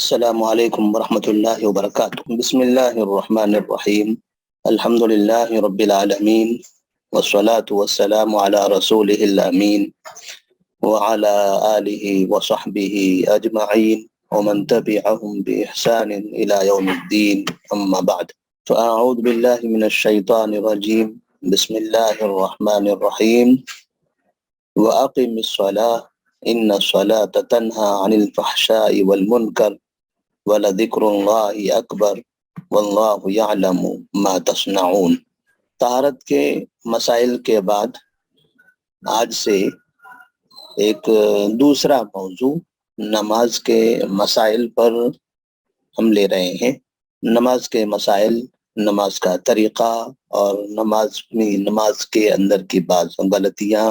السلام علیکم ورحمۃ اللہ وبرکاتہ۔ بسم اللہ الرحمن الرحیم۔ الحمد للہ رب العالمین والصلاة والسلام علی رسولہ الامین وعلی آلہ وصحبہ اجمعین ومن تبعهم بإحسان الى یوم الدین، اما بعد فاعوذ باللہ من الشیطان الرجیم، بسم اللہ الرحمن الرحیم۔ وأقم الصلاة إن الصلاة تنهى عن الفحشاء والمنكر وَلَذِكْرُ اللَّهِ أَكْبَرُ وَاللَّهُ يَعْلَمُ مَا تَصْنَعُونَ۔ طہارت کے مسائل کے بعد آج سے ایک دوسرا موضوع نماز کے مسائل پر ہم لے رہے ہیں۔ نماز کے مسائل، نماز کا طریقہ اور نماز کے اندر کی بعض غلطیاں،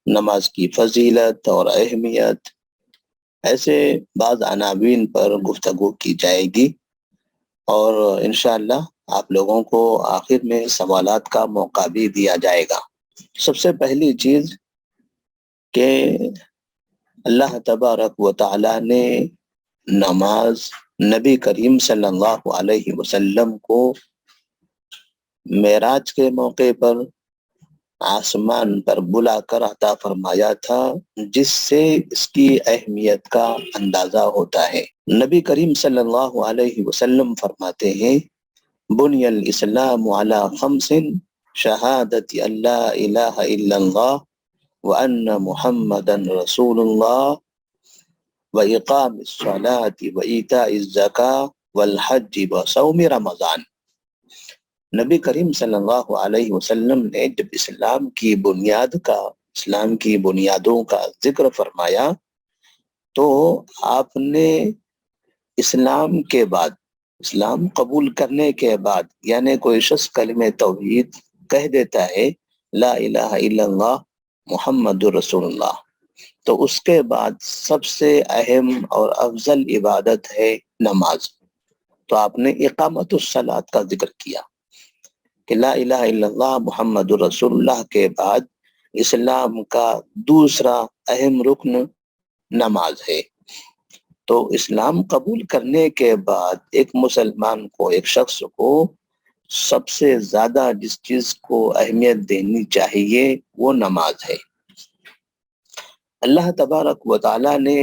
نماز کی فضیلت اور اہمیت، ایسے بعض عناوین پر گفتگو کی جائے گی اور انشاءاللہ آپ لوگوں کو آخر میں سوالات کا موقع بھی دیا جائے گا۔ سب سے پہلی چیز کہ اللہ تبارک و تعالی نے نماز نبی کریم صلی اللہ علیہ وسلم کو معراج کے موقع پر آسمان پر بلا کر عطا فرمایا تھا، جس سے اس کی اہمیت کا اندازہ ہوتا ہے۔ نبی کریم صلی اللہ علیہ وسلم فرماتے ہیں، بنی الاسلام علی خمس، شہادت اللہ الہ الا اللہ وان محمدا رسول اللہ واقام الصلاۃ وایتاء الزکاۃ والحج وصوم رمضان۔ نبی کریم صلی اللہ علیہ وسلم نے جب اسلام کی بنیادوں کا ذکر فرمایا تو آپ نے اسلام کے بعد، اسلام قبول کرنے کے بعد، یعنی کوئی شخص کلمہ توحید کہہ دیتا ہے لا الہ الا اللہ محمد رسول اللہ، تو اس کے بعد سب سے اہم اور افضل عبادت ہے نماز۔ تو آپ نے اقامت الصلاۃ کا ذکر کیا کہ لا الہ الا اللہ محمد رسول اللہ کے بعد اسلام کا دوسرا اہم رکن نماز ہے۔ تو اسلام قبول کرنے کے بعد ایک مسلمان کو، ایک شخص کو سب سے زیادہ جس چیز کو اہمیت دینی چاہیے وہ نماز ہے۔ اللہ تبارک و تعالی نے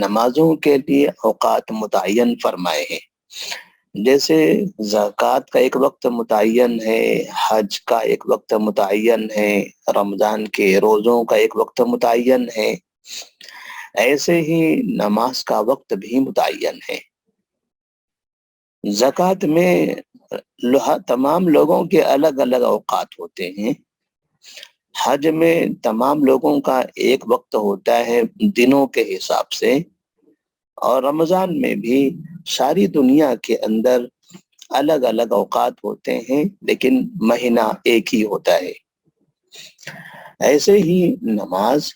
نمازوں کے لیے اوقات متعین فرمائے ہیں، جیسے زکوٰۃ کا ایک وقت متعین ہے، حج کا ایک وقت متعین ہے، رمضان کے روزوں کا ایک وقت متعین ہے، ایسے ہی نماز کا وقت بھی متعین ہے۔ زکوٰۃ میں تمام لوگوں کے الگ الگ اوقات ہوتے ہیں، حج میں تمام لوگوں کا ایک وقت ہوتا ہے دنوں کے حساب سے، اور رمضان میں بھی ساری دنیا کے اندر الگ الگ اوقات ہوتے ہیں لیکن مہینہ ایک ہی ہوتا ہے۔ ایسے ہی نماز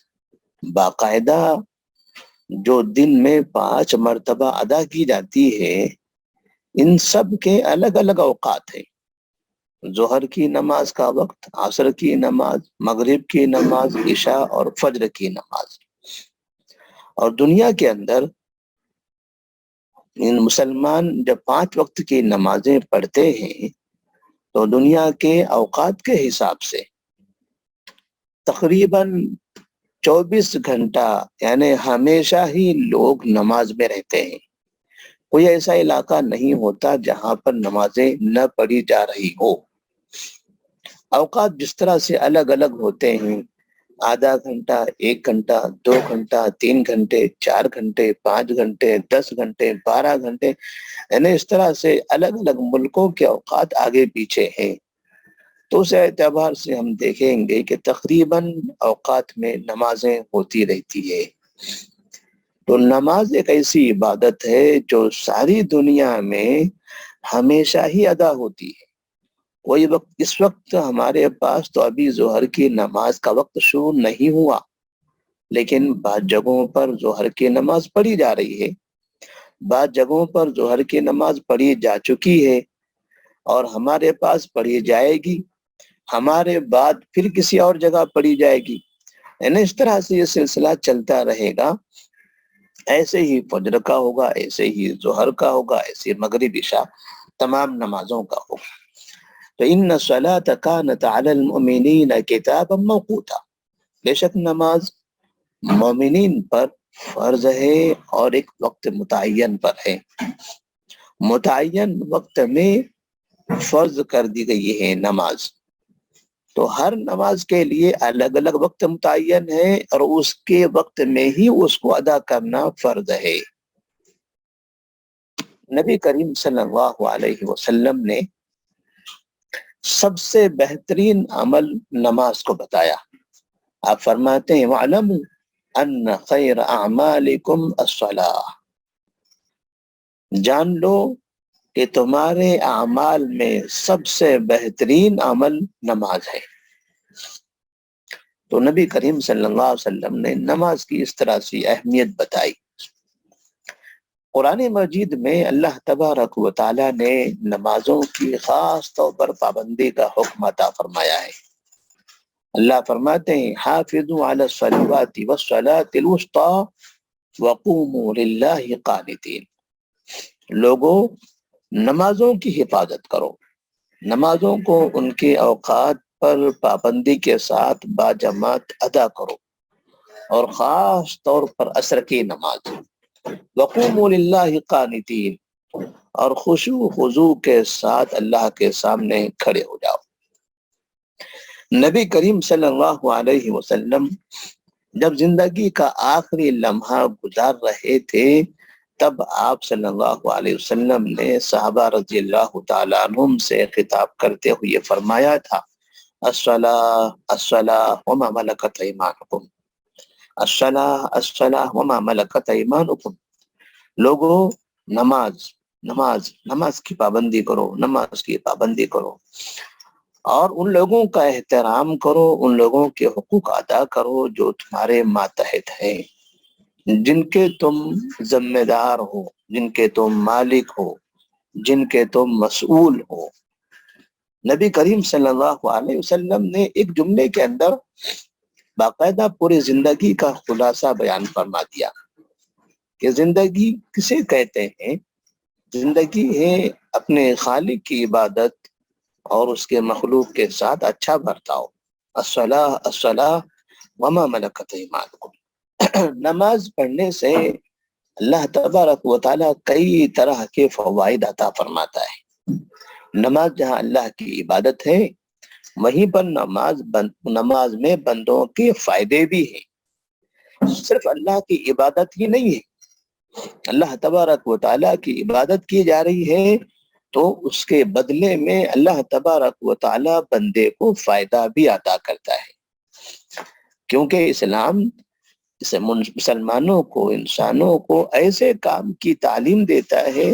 باقاعدہ جو دن میں 5 مرتبہ ادا کی جاتی ہے، ان سب کے الگ الگ اوقات ہیں۔ ظہر کی نماز کا وقت، عصر کی نماز، مغرب کی نماز، عشاء اور فجر کی نماز۔ اور دنیا کے اندر ان مسلمان جب 5 وقت کی نمازیں پڑھتے ہیں تو دنیا کے اوقات کے حساب سے تقریباً 24 گھنٹہ یعنی ہمیشہ ہی لوگ نماز میں رہتے ہیں۔ کوئی ایسا علاقہ نہیں ہوتا جہاں پر نمازیں نہ پڑھی جا رہی ہو۔ اوقات جس طرح سے الگ الگ ہوتے ہیں، آدھا گھنٹہ، 1 گھنٹہ، 2 گھنٹہ، 3 گھنٹے، 4 گھنٹے، 5 گھنٹے، 10 گھنٹے، 12 گھنٹے، یعنی اس طرح سے الگ الگ ملکوں کے اوقات آگے پیچھے ہیں۔ تو اس اعتبار سے ہم دیکھیں گے کہ تقریباً اوقات میں نمازیں ہوتی رہتی ہے۔ تو نماز ایک ایسی عبادت ہے جو ساری دنیا میں ہمیشہ ہی ادا ہوتی ہے۔ کوئی وقت، اس وقت ہمارے پاس تو ابھی ظہر کی نماز کا وقت شروع نہیں ہوا، لیکن بعض جگہوں پر ظہر کی نماز پڑھی جا رہی ہے، بعض جگہوں پر ظہر کی نماز پڑھی جا چکی ہے اور ہمارے پاس پڑھی جائے گی، ہمارے بعد پھر کسی اور جگہ پڑھی جائے گی، یعنی اس طرح سے یہ سلسلہ چلتا رہے گا۔ ایسے ہی فجر کا ہوگا، ایسے ہی ظہر کا ہوگا، ایسے مغرب عشاء تمام نمازوں کا ہوگا۔ تو ان الصلاۃ کانت علی المؤمنین کتابا موقوتا، بے شک نماز مومنین پر فرض ہے اور ایک وقت متعین پر ہے، متعین وقت میں فرض کر دی گئی ہے نماز۔ تو ہر نماز کے لیے الگ الگ وقت متعین ہے اور اس کے وقت میں ہی اس کو ادا کرنا فرض ہے۔ نبی کریم صلی اللہ علیہ وسلم نے سب سے بہترین عمل نماز کو بتایا۔ آپ فرماتے ہیں وَاعْلَمُوا أَنَّ خَيْرَ أَعْمَالِكُمْ الصَّلَاةُ، جان لو کہ تمہارے اعمال میں سب سے بہترین عمل نماز ہے۔ تو نبی کریم صلی اللہ علیہ وسلم نے نماز کی اس طرح سے اہمیت بتائی۔ قرآن مجید میں اللہ تبارک و تعالی نے نمازوں کی خاص طور پر پابندی کا حکم عطا فرمایا ہے۔ اللہ فرماتے ہیں حافظوا علی الصلوات والصلاۃ الوسطی وقوموا للہ قانتین، لوگوں نمازوں کی حفاظت کرو، نمازوں کو ان کے اوقات پر پابندی کے ساتھ باجماعت ادا کرو، اور خاص طور پر عصر کی نماز، وقوموا للہ قانتین، اور خشوع خضوع کے ساتھ اللہ کے سامنے کھڑے ہو جاؤ۔ نبی کریم صلی اللہ علیہ وسلم جب زندگی کا آخری لمحہ گزار رہے تھے تب آپ صلی اللہ علیہ وسلم نے صحابہ رضی اللہ تعالیٰ عنہم سے خطاب کرتے ہوئے فرمایا تھا الصلاۃ الصلاۃ وما ملکت ایمانکم، الصلاۃ الصلاۃ وما ملکت ایمانکم، لوگوں نماز نماز نماز کی پابندی کرو، نماز کی پابندی کرو، اور ان لوگوں کا احترام کرو، ان لوگوں کے حقوق ادا کرو جو تمہارے ماتحت ہیں، جن کے تم ذمہ دار ہو، جن کے تم مالک ہو، جن کے تم مسئول ہو۔ نبی کریم صلی اللہ علیہ وسلم نے ایک جملے کے اندر باقاعدہ پوری زندگی کا خلاصہ بیان فرما دیا کہ زندگی کسے کہتے ہیں؟ زندگی ہے اپنے خالق کی عبادت اور اس کے مخلوق کے ساتھ اچھا برتاؤ، الصلاۃ الصلاۃ وما ملکت ایمانکم۔ نماز پڑھنے سے اللہ تبارک و تعالیٰ کئی طرح کے فوائد عطا فرماتا ہے۔ نماز جہاں اللہ کی عبادت ہے وہیں پر نماز میں بندوں کے فائدے بھی ہیں۔ صرف اللہ کی عبادت ہی نہیں ہے، اللہ تبارک و تعالیٰ کی عبادت کی جا رہی ہے تو اس کے بدلے میں اللہ تبارک و تعالیٰ بندے کو فائدہ بھی عطا کرتا ہے، کیونکہ اسلام مسلمانوں کو، انسانوں کو ایسے کام کی تعلیم دیتا ہے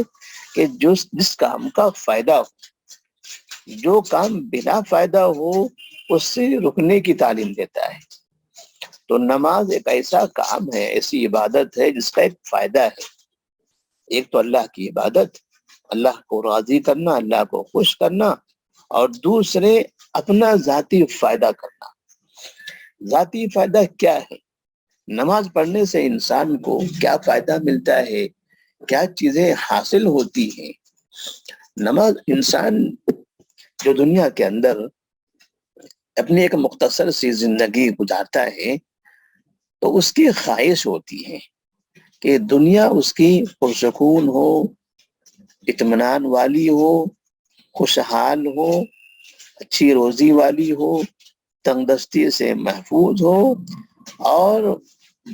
کہ جس کام کا فائدہ ہو، جو کام بنا فائدہ ہو اس سے رکنے کی تعلیم دیتا ہے۔ تو نماز ایک ایسا کام ہے، ایسی عبادت ہے جس کا ایک فائدہ ہے۔ ایک تو اللہ کی عبادت، اللہ کو راضی کرنا، اللہ کو خوش کرنا، اور دوسرے اپنا ذاتی فائدہ کرنا۔ ذاتی فائدہ کیا ہے؟ نماز پڑھنے سے انسان کو کیا فائدہ ملتا ہے، کیا چیزیں حاصل ہوتی ہیں؟ نماز انسان جو دنیا کے اندر اپنی ایک مختصر سی زندگی گزارتا ہے تو اس کی خواہش ہوتی ہے کہ دنیا اس کی پرسکون ہو، اطمینان والی ہو، خوشحال ہو، اچھی روزی والی ہو، تنگ دستی سے محفوظ ہو، اور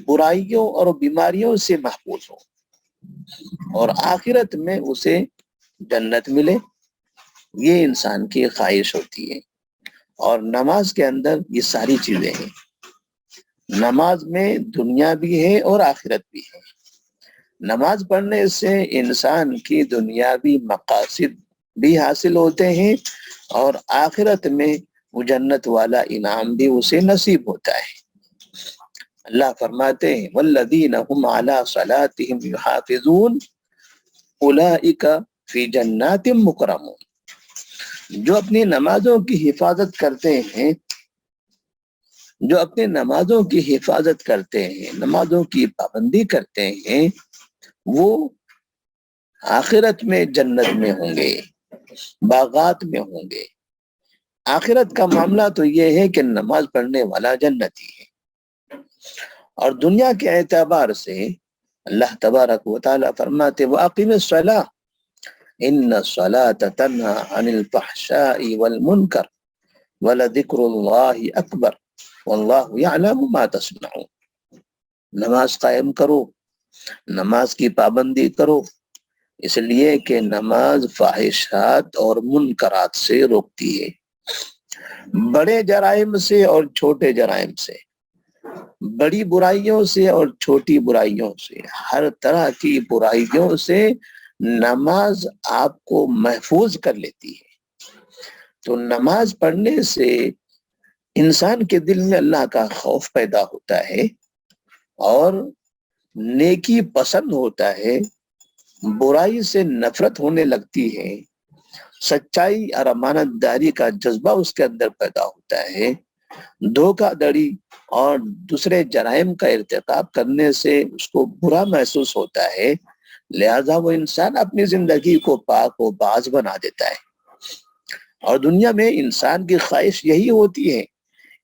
برائیوں اور بیماریوں سے محفوظ ہو، اور آخرت میں اسے جنت ملے۔ یہ انسان کی خواہش ہوتی ہے، اور نماز کے اندر یہ ساری چیزیں ہیں۔ نماز میں دنیا بھی ہے اور آخرت بھی ہے۔ نماز پڑھنے سے انسان کی دنیاوی مقاصد بھی حاصل ہوتے ہیں اور آخرت میں وہ جنت والا انعام بھی اسے نصیب ہوتا ہے۔ اللہ فرماتے ہیں والذین هم علی صلاتهم یحافظون اولئک فی جنات مکرمون، جو اپنی نمازوں کی حفاظت کرتے ہیں جو اپنے نمازوں کی حفاظت کرتے ہیں، نمازوں کی پابندی کرتے ہیں، وہ آخرت میں جنت میں ہوں گے، باغات میں ہوں گے۔ آخرت کا معاملہ تو یہ ہے کہ نماز پڑھنے والا جنتی ہے، اور دنیا کے اعتبار سے اللہ تبارک و تعالیٰ فرماتے وَأَقِمِ الصَّلَاةَ إِنَّ الصَّلَاةَ تَنْهَى عَنِ الْفَحْشَاءِ وَالْمُنْكَرِ وَلَذِكْرُ اللَّهِ أَكْبَرُ وَاللَّهُ يَعْلَمُ مَا تَصْنَعُونَ۔ نماز قائم کرو، نماز کی پابندی کرو، اس لیے کہ نماز فاحشات اور منکرات سے روکتی ہے، بڑے جرائم سے اور چھوٹے جرائم سے، بڑی برائیوں سے اور چھوٹی برائیوں سے، ہر طرح کی برائیوں سے نماز آپ کو محفوظ کر لیتی ہے۔ تو نماز پڑھنے سے انسان کے دل میں اللہ کا خوف پیدا ہوتا ہے اور نیکی پسند ہوتا ہے، برائی سے نفرت ہونے لگتی ہے، سچائی اور امانت داری کا جذبہ اس کے اندر پیدا ہوتا ہے، دھوکہ دڑی اور دوسرے جرائم کا ارتکاب کرنے سے اس کو برا محسوس ہوتا ہے، لہذا وہ انسان اپنی زندگی کو پاک و باز بنا دیتا ہے۔ اور دنیا میں انسان کی خواہش یہی ہوتی ہے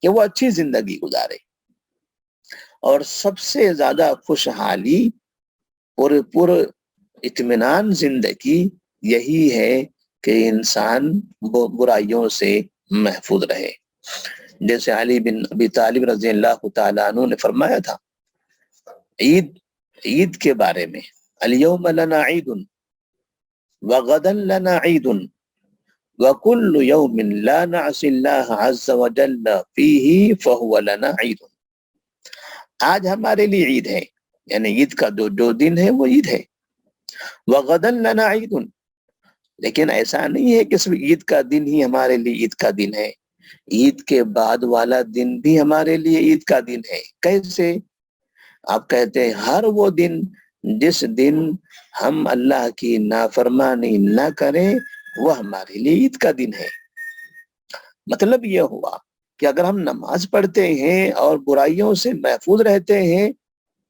کہ وہ اچھی زندگی گزارے، اور سب سے زیادہ خوشحالی پر اطمینان زندگی یہی ہے کہ انسان برائیوں سے محفوظ رہے۔ جیسے علی بن ابی طالب رضی اللہ تعالیٰ عنہ نے فرمایا تھا عید کے بارے میں، الیوم لنا عید وغدا لنا عید وکل یوم لا نعصی اللہ عز وجل فیہ فہو لنا عید۔ آج ہمارے لیے عید ہے، یعنی عید کا جو دن ہے وہ عید ہے، وغدا لنا عید، لیکن ایسا نہیں ہے کہ صرف عید کا دن ہی ہمارے لیے عید کا دن ہے، عید کے بعد والا دن بھی ہمارے لیے عید کا دن ہے۔ کیسے؟ آپ کہتے ہیں ہر وہ دن جس دن ہم اللہ کی نافرمانی نہ کریں وہ ہمارے لیے عید کا دن ہے۔ مطلب یہ ہوا کہ اگر ہم نماز پڑھتے ہیں اور برائیوں سے محفوظ رہتے ہیں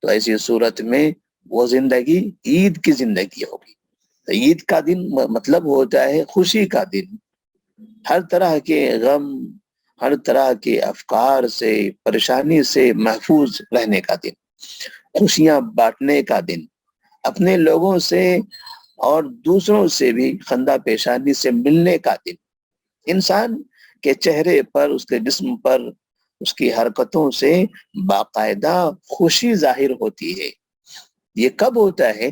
تو ایسی صورت میں وہ زندگی عید کی زندگی ہوگی۔ عید کا دن مطلب ہوتا ہے خوشی کا دن، ہر طرح کے غم، ہر طرح کے افکار سے، پریشانی سے محفوظ رہنے کا دن، خوشیاں بانٹنے کا دن، اپنے لوگوں سے اور دوسروں سے بھی خندہ پیشانی سے ملنے کا دن، انسان کے چہرے پر، اس کے جسم پر، اس کی حرکتوں سے باقاعدہ خوشی ظاہر ہوتی ہے۔ یہ کب ہوتا ہے؟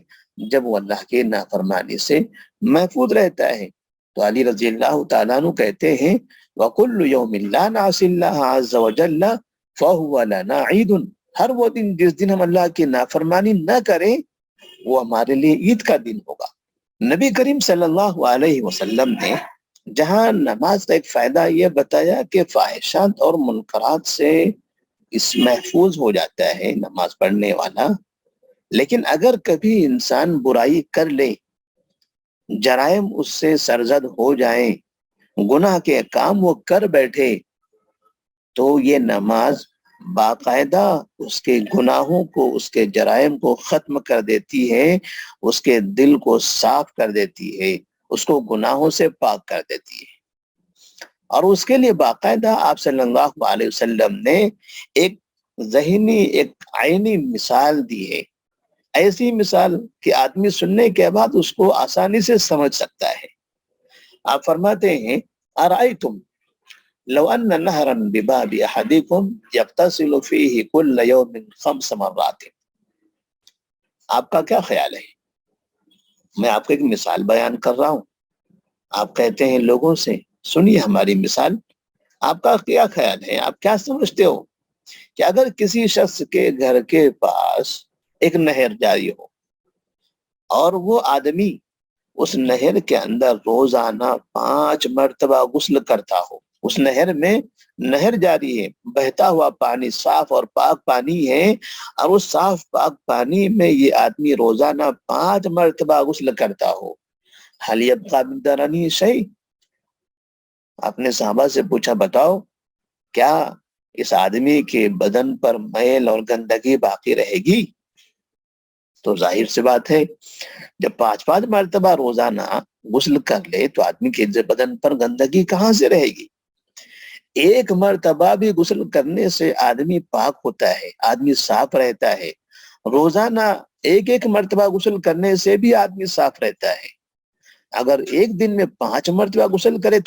جب وہ اللہ کے نافرمانی سے محفوظ رہتا ہے۔ تو علی رضی اللہ تعالیٰ عنہ کہتے ہیں وَكُلُّ يَوْمٍ لَا نَعْصِي اللَّهَ عَزَّ وَجَلَّ فَهُوَ لَنَا عِيدٌ، ہر وہ دن جس دن ہم اللہ کی نافرمانی نہ کریں وہ ہمارے لیے عید کا دن ہوگا۔ نبی کریم صلی اللہ علیہ وسلم نے جہاں نماز کا ایک فائدہ یہ بتایا کہ فاحشات اور منکرات سے اس محفوظ ہو جاتا ہے نماز پڑھنے والا، لیکن اگر کبھی انسان برائی کر لے، جرائم اس سے سرزد ہو جائیں، گناہ کے کام وہ کر بیٹھے، تو یہ نماز باقاعدہ اس کے گناہوں کو، اس کے جرائم کو ختم کر دیتی ہے، اس کے دل کو صاف کر دیتی ہے، اس کو گناہوں سے پاک کر دیتی ہے۔ اور اس کے لیے باقاعدہ آپ صلی اللہ علیہ وسلم نے ایک ذہنی، ایک عینی مثال دی ہے، ایسی مثال کہ آدمی سننے کے بعد اس کو آسانی سے سمجھ سکتا ہے۔ آپ فرماتے ہیں ارائیتم لو ان نہرا بباب احدکم یغتسل فیہ کل یوم 5 مرات، آپ کا کیا خیال ہے؟ میں آپ کو ایک مثال بیان کر رہا ہوں، آپ کہتے ہیں لوگوں سے سنیے ہماری مثال، آپ کا کیا خیال ہے؟ آپ کیا سمجھتے ہو کہ اگر کسی شخص کے گھر کے پاس ایک نہر جاری ہو اور وہ آدمی اس نہر کے اندر روزانہ 5 مرتبہ غسل کرتا ہو، اس نہر میں نہر جاری ہے، بہتا ہوا پانی، صاف اور پاک پانی ہے، اور اس صاف پاک پانی میں یہ آدمی روزانہ 5 مرتبہ غسل کرتا ہو، حل یبقی من درنی شیء، آپ نے صحابہ سے پوچھا بتاؤ کیا اس آدمی کے بدن پر میل اور گندگی باقی رہے گی؟ تو ظاہر سی بات ہے جب 5 مرتبہ روزانہ غسل کر لے تو آدمی کے بدن پر گندگی کہاں سے رہے گی؟ ایک مرتبہ بھی غسل کرنے سے آدمی پاک ہوتا ہے، آدمی صاف رہتا ہے۔ روزانہ ایک مرتبہ غسل کرنے سے بھی آدمی صاف رہتا ہے۔ اگر ایک دن میں 5 مرتبہ غسل کرے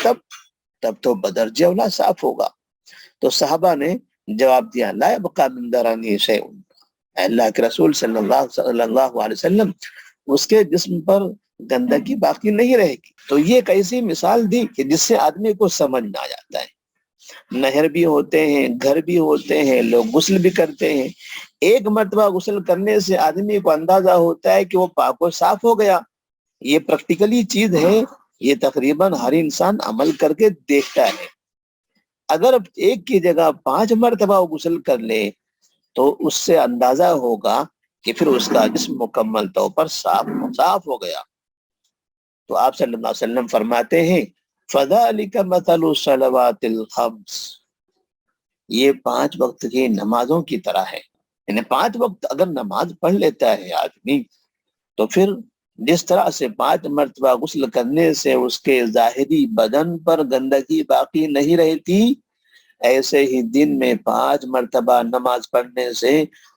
تب تو بدرجہ اولا صاف ہوگا۔ تو صحابہ نے جواب دیا لا یبقى من درنی شیء، اللہ کے رسول صلی اللہ علیہ وسلم اس کے جسم پر گندگی باقی نہیں رہے گی۔ تو یہ ایک ایسی مثال دی کہ جس سے آدمی کو سمجھ نہ آ جاتا ہے۔ نہر بھی ہوتے ہیں، گھر بھی ہوتے ہیں، لوگ غسل بھی کرتے ہیں، ایک مرتبہ غسل کرنے سے آدمی کو اندازہ ہوتا ہے کہ وہ پاک و صاف ہو گیا۔ یہ پریکٹیکلی چیز ہے، یہ تقریباً ہر انسان عمل کر کے دیکھتا ہے۔ اگر ایک کی جگہ 5 مرتبہ غسل کر لے تو اس سے اندازہ ہوگا کہ پھر اس کا جسم مکمل طور پر صاف ہو گیا۔ تو آپ صلی اللہ علیہ وسلم فرماتے ہیں فَذَلِكَ مَثَلُ الصَّلَوَاتِ الْخَمْسِ، یہ 5 وقت کی نمازوں کی طرح ہے۔ یعنی 5 وقت اگر نماز پڑھ لیتا ہے آدمی تو پھر جس طرح سے 5 مرتبہ غسل کرنے سے اس کے ظاہری بدن پر گندگی باقی نہیں رہتی، ایسے ہی دن میں 5 مرتبہ نماز پڑھنے سے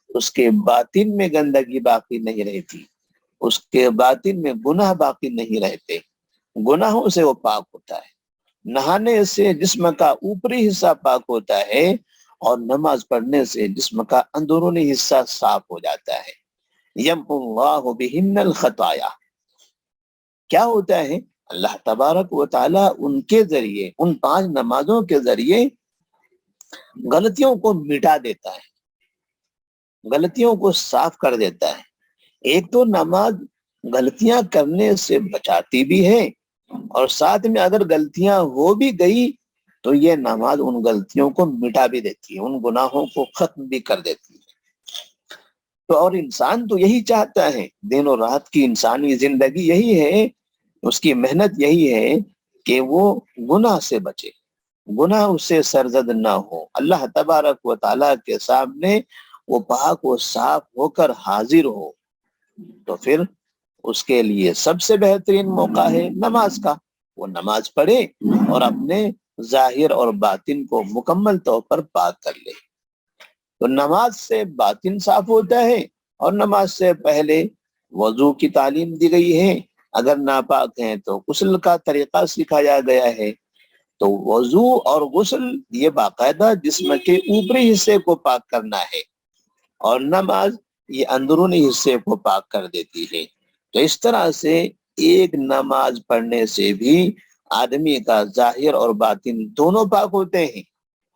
اس کے باطن میں گندگی باقی نہیں رہتی، اس کے باطن میں گناہ باقی نہیں رہتے، گناہوں سے وہ پاک ہوتا ہے۔ نہانے سے جسم کا اوپری حصہ پاک ہوتا ہے اور نماز پڑھنے سے جسم کا اندرونی حصہ صاف ہو جاتا ہے۔ یمحو اللہ بہن الخطایا، کیا ہوتا ہے؟ اللہ تبارک و تعالی ان کے ذریعے، ان 5 نمازوں کے ذریعے غلطیوں کو مٹا دیتا ہے، غلطیوں کو صاف کر دیتا ہے۔ ایک تو نماز غلطیاں کرنے سے بچاتی بھی ہے، اور ساتھ میں اگر غلطیاں ہو بھی گئی تو یہ نماز ان غلطیوں کو مٹا بھی دیتی ہے، ان گناہوں کو ختم بھی کر دیتی ہے۔ تو اور انسان تو یہی چاہتا ہے، دن اور رات کی انسانی زندگی یہی ہے، اس کی محنت یہی ہے کہ وہ گناہ سے بچے، گناہ اس سے سرزد نہ ہو، اللہ تبارک و تعالیٰ کے سامنے وہ پاک و صاف ہو کر حاضر ہو۔ تو پھر اس کے لیے سب سے بہترین موقع ہے نماز کا، وہ نماز پڑھے اور اپنے ظاہر اور باطن کو مکمل طور پر پاک کر لے۔ تو نماز سے باطن صاف ہوتا ہے، اور نماز سے پہلے وضو کی تعلیم دی گئی ہے، اگر ناپاک ہیں تو غسل کا طریقہ سکھایا گیا ہے۔ تو وضو اور غسل یہ باقاعدہ جسم کے اوپری حصے کو پاک کرنا ہے، اور نماز یہ اندرونی حصے کو پاک کر دیتی ہے۔ تو اس طرح سے ایک نماز پڑھنے سے بھی آدمی کا ظاہر اور باطن دونوں پاک ہوتے ہیں،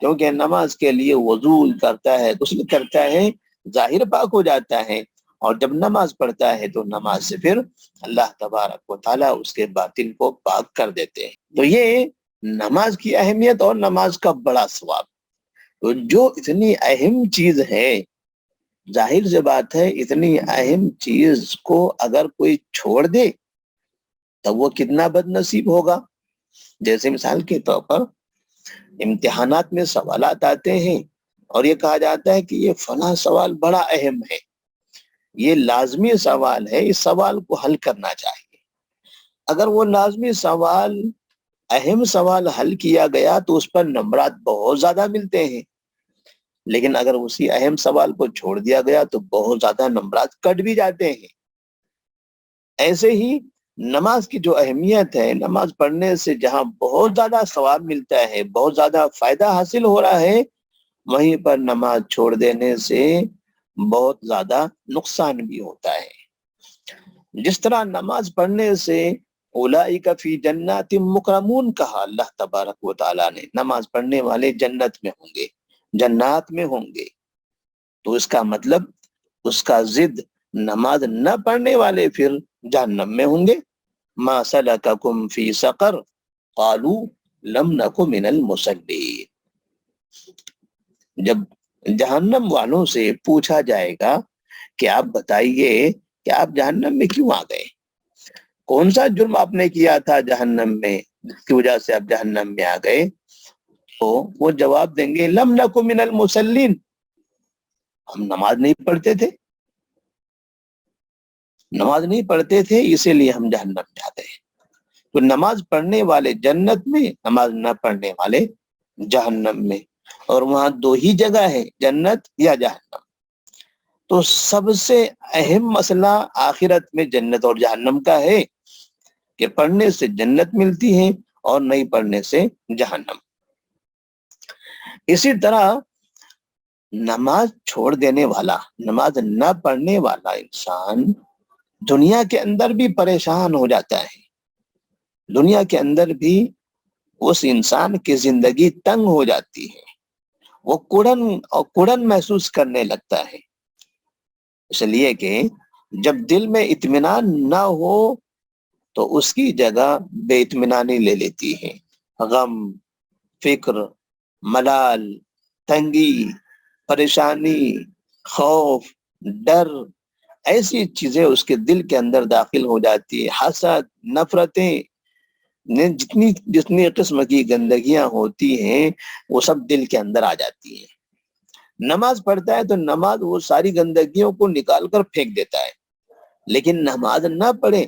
کیونکہ نماز کے لیے وضو کرتا ہے، غسل کرتا ہے، ظاہر پاک ہو جاتا ہے، اور جب نماز پڑھتا ہے تو نماز سے پھر اللہ تبارک و تعالیٰ اس کے باطن کو پاک کر دیتے ہیں۔ تو یہ نماز کی اہمیت اور نماز کا بڑا ثواب۔ تو جو اتنی اہم چیز ہے، ظاہر سے بات ہے اتنی اہم چیز کو اگر کوئی چھوڑ دے تو وہ کتنا بد نصیب ہوگا۔ جیسے مثال کے طور پر امتحانات میں سوالات آتے ہیں اور یہ کہا جاتا ہے کہ یہ فلاں سوال بڑا اہم ہے، یہ لازمی سوال ہے، اس سوال کو حل کرنا چاہیے۔ اگر وہ لازمی سوال، اہم سوال حل کیا گیا تو اس پر نمبرات بہت زیادہ ملتے ہیں، لیکن اگر اسی اہم سوال کو چھوڑ دیا گیا تو بہت زیادہ نمبرات کٹ بھی جاتے ہیں۔ ایسے ہی نماز کی جو اہمیت ہے، نماز پڑھنے سے جہاں بہت زیادہ ثواب ملتا ہے، بہت زیادہ فائدہ حاصل ہو رہا ہے، وہیں پر نماز چھوڑ دینے سے بہت زیادہ نقصان بھی ہوتا ہے۔ جس طرح نماز پڑھنے سے اولئک فی جنات مکرمون کہا اللہ تبارک و تعالیٰ نے، نماز پڑھنے والے جنت میں ہوں گے، جنات میں ہوں گے، تو اس کا مطلب اس کا ضد نماز نہ پڑھنے والے پھر جہنم میں ہوں گے۔ ما سلککم فی سقر قالوا لم نک من المصلین، جب جہنم والوں سے پوچھا جائے گا کہ آپ بتائیے کہ آپ جہنم میں کیوں آ گئے، کون سا جرم آپ نے کیا تھا جہنم میں جس کی وجہ سے آپ جہنم میں آ گئے؟ تو وہ جواب دیں گے لم نکو من المصلین، ہم نماز نہیں پڑھتے تھے، نماز نہیں پڑھتے تھے اسی لیے ہم جہنم جاتے ہیں۔ تو نماز پڑھنے والے جنت میں، نماز نہ پڑھنے والے جہنم میں، اور وہاں دو ہی جگہ ہے، جنت یا جہنم۔ تو سب سے اہم مسئلہ آخرت میں جنت اور جہنم کا ہے کہ پڑھنے سے جنت ملتی ہے اور نہیں پڑھنے سے جہنم۔ اسی طرح نماز چھوڑ دینے والا، نماز نہ پڑھنے والا انسان دنیا کے اندر بھی پریشان ہو جاتا ہے، دنیا کے اندر بھی اس انسان کی زندگی تنگ ہو جاتی ہے، وہ کڑن محسوس کرنے لگتا ہے، اس لیے کہ جب دل میں اطمینان نہ ہو تو اس کی جگہ بے اطمینانی لے لیتی ہے، غم، فکر، ملال، تنگی، پریشانی، خوف، ڈر، ایسی چیزیں اس کے دل کے اندر داخل ہو جاتی ہے، حسد، نفرتیں، جتنی قسم کی گندگیاں ہوتی ہیں وہ سب دل کے اندر آ جاتی ہیں۔ نماز پڑھتا ہے تو نماز وہ ساری گندگیوں کو نکال کر پھینک دیتا ہے، لیکن نماز نہ پڑھے،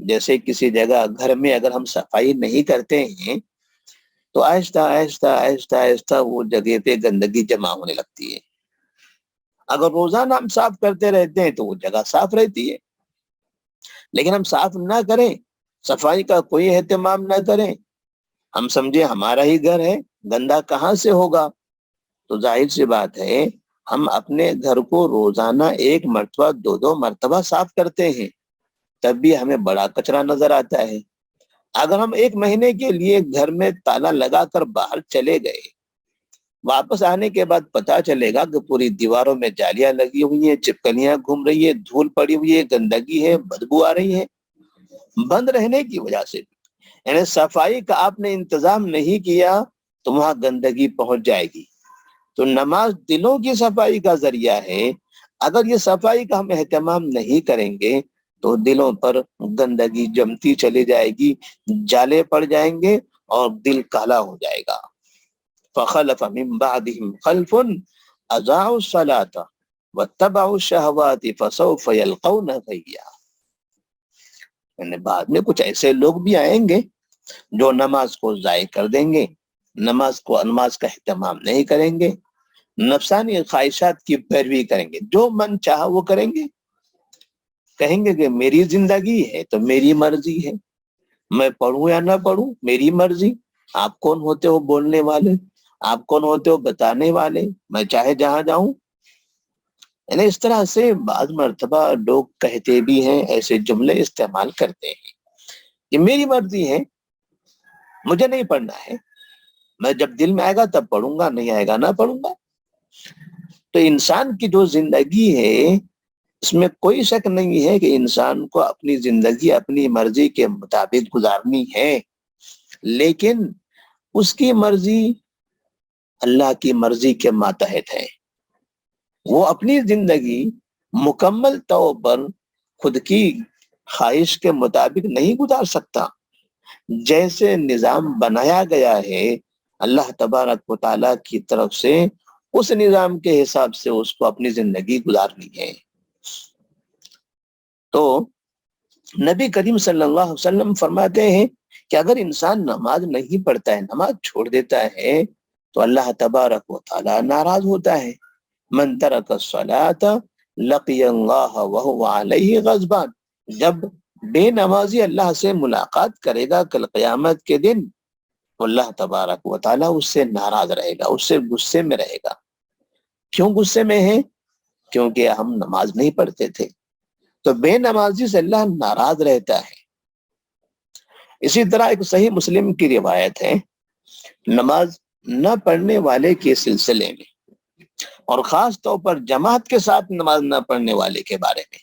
جیسے کسی جگہ گھر میں اگر ہم صفائی نہیں کرتے ہیں تو آہستہ آہستہ آہستہ آہستہ وہ جگہ پہ گندگی جمع ہونے لگتی ہے۔ اگر روزانہ ہم صاف کرتے رہتے ہیں تو وہ جگہ صاف رہتی ہے، لیکن ہم صاف نہ کریں، صفائی کا کوئی اہتمام نہ کریں، ہم سمجھے ہمارا ہی گھر ہے، گندا کہاں سے ہوگا؟ تو ظاہر سی بات ہے ہم اپنے گھر کو روزانہ 1 مرتبہ 2 مرتبہ صاف کرتے ہیں، تب بھی ہمیں بڑا کچرا نظر آتا ہے۔ اگر ہم 1 مہینے کے لیے گھر میں تالا لگا کر باہر چلے گئے، واپس آنے کے بعد پتا چلے گا کہ پوری دیواروں میں جالیاں لگی ہوئی ہیں، چپکلیاں گھوم رہی ہے، دھول پڑی ہوئی ہے، گندگی ہے، بدبو آ رہی ہے، بند رہنے کی وجہ سے۔ یعنی صفائی کا آپ نے انتظام نہیں کیا تو وہاں گندگی پہنچ جائے گی۔ تو نماز دلوں کی صفائی کا ذریعہ ہے، اگر یہ صفائی کا ہم اہتمام نہیں کریں گے تو دلوں پر گندگی جمتی چلی جائے گی، جالے پڑ جائیں گے اور دل کالا ہو جائے گا۔ فخلف من بعدهم خلف اضاعوا الصلاة واتبعوا الشهوات فسوف يلقون غيا۔ یعنی بعد میں کچھ ایسے لوگ بھی آئیں گے جو نماز کو ضائع کر دیں گے، نماز کا اہتمام نہیں کریں گے، نفسانی خواہشات کی پیروی کریں گے، جو من چاہا وہ کریں گے، کہیں گے کہ میری زندگی ہے تو میری مرضی ہے، میں پڑھوں یا نہ پڑھوں میری مرضی، آپ کون ہوتے ہو بولنے والے، آپ کون ہوتے ہو بتانے والے، میں چاہے جہاں جاؤں۔ یعنی اس طرح سے بعض مرتبہ لوگ کہتے بھی ہیں، ایسے جملے استعمال کرتے ہیں کہ میری مرضی ہے، مجھے نہیں پڑھنا ہے، میں جب دل میں آئے گا تب پڑھوں گا، نہیں آئے گا نہ پڑھوں گا۔ تو انسان کی جو زندگی ہے اس میں کوئی شک نہیں ہے کہ انسان کو اپنی زندگی اپنی مرضی کے مطابق گزارنی ہے، لیکن اس کی مرضی اللہ کی مرضی کے ماتحت ہے۔ وہ اپنی زندگی مکمل طور پر خود کی خواہش کے مطابق نہیں گزار سکتا۔ جیسے نظام بنایا گیا ہے اللہ تبارک و تعالیٰ کی طرف سے، اس نظام کے حساب سے اس کو اپنی زندگی گزارنی ہے۔ تو نبی کریم صلی اللہ علیہ وسلم فرماتے ہیں کہ اگر انسان نماز نہیں پڑھتا ہے، نماز چھوڑ دیتا ہے تو اللہ تبارک و تعالیٰ ناراض ہوتا ہے۔ من ترک الصلاة لقی اللہ وهو علیہ غضبان، جب بے نمازی اللہ سے ملاقات کرے گا کل قیامت کے دن تو اللہ تبارک و تعالیٰ اس سے ناراض رہے گا، اس سے غصے میں رہے گا۔ کیوں غصے میں ہے؟ کیونکہ ہم نماز نہیں پڑھتے تھے، تو بے نمازی سے اللہ ناراض رہتا ہے۔ اسی طرح ایک صحیح مسلم کی روایت ہے نماز نہ پڑھنے والے کے سلسلے میں، اور خاص طور پر جماعت کے ساتھ نماز نہ پڑھنے والے کے بارے میں۔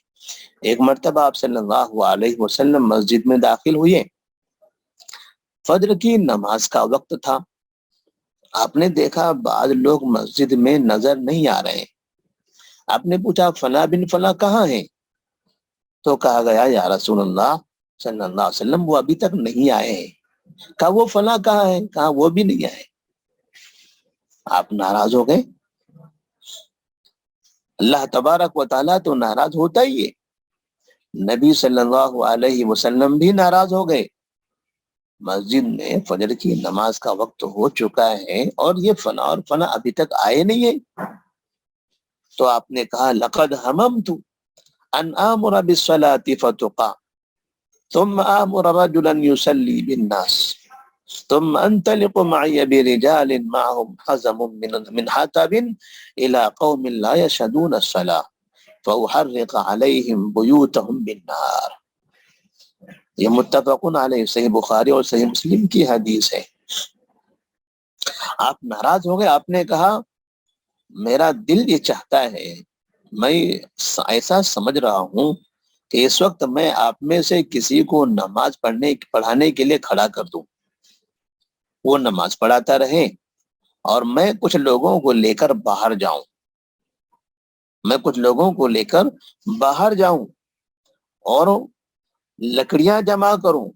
ایک مرتبہ آپ صلی اللہ علیہ وسلم مسجد میں داخل ہوئے، فجر کی نماز کا وقت تھا، آپ نے دیکھا بعض لوگ مسجد میں نظر نہیں آ رہے، آپ نے پوچھا فلاں بن فلاں کہاں ہیں؟ تو کہا گیا یا رسول اللہ صلی اللہ علیہ وسلم وہ ابھی تک نہیں آئے ہیں۔ کہا وہ فلاں کہاں ہے؟ کہا وہ بھی نہیں آئے۔ آپ ناراض ہو گئے؟ اللہ تبارک و تعالیٰ تو ناراض ہوتا ہی ہے، نبی صلی اللہ علیہ وسلم بھی ناراض ہو گئے۔ مسجد میں فجر کی نماز کا وقت ہو چکا ہے اور یہ فنا اور فنا ابھی تک آئے نہیں ہے، تو آپ نے کہا لقد ہممت ان آمر بالصلاة فتقام ثم آمر رجلا يصلي بالناس ثم انطلق معي برجال معهم حزم من حطب الى قوم لا يشهدون الصلاة فأحرق عليهم بيوتهم بالنار۔ یہ متفقن علیہ، صحیح بخاری اور صحیح مسلم کی حدیث ہے۔ آپ ناراض ہو گئے، آپ نے کہا میرا دل یہ چاہتا ہے، میں ایسا سمجھ رہا ہوں کہ اس وقت میں آپ میں سے کسی کو نماز پڑھانے کے لیے کھڑا کر دوں، وہ نماز پڑھاتا رہے اور میں کچھ لوگوں کو لے کر باہر جاؤں، اور لکڑیاں جمع کروں،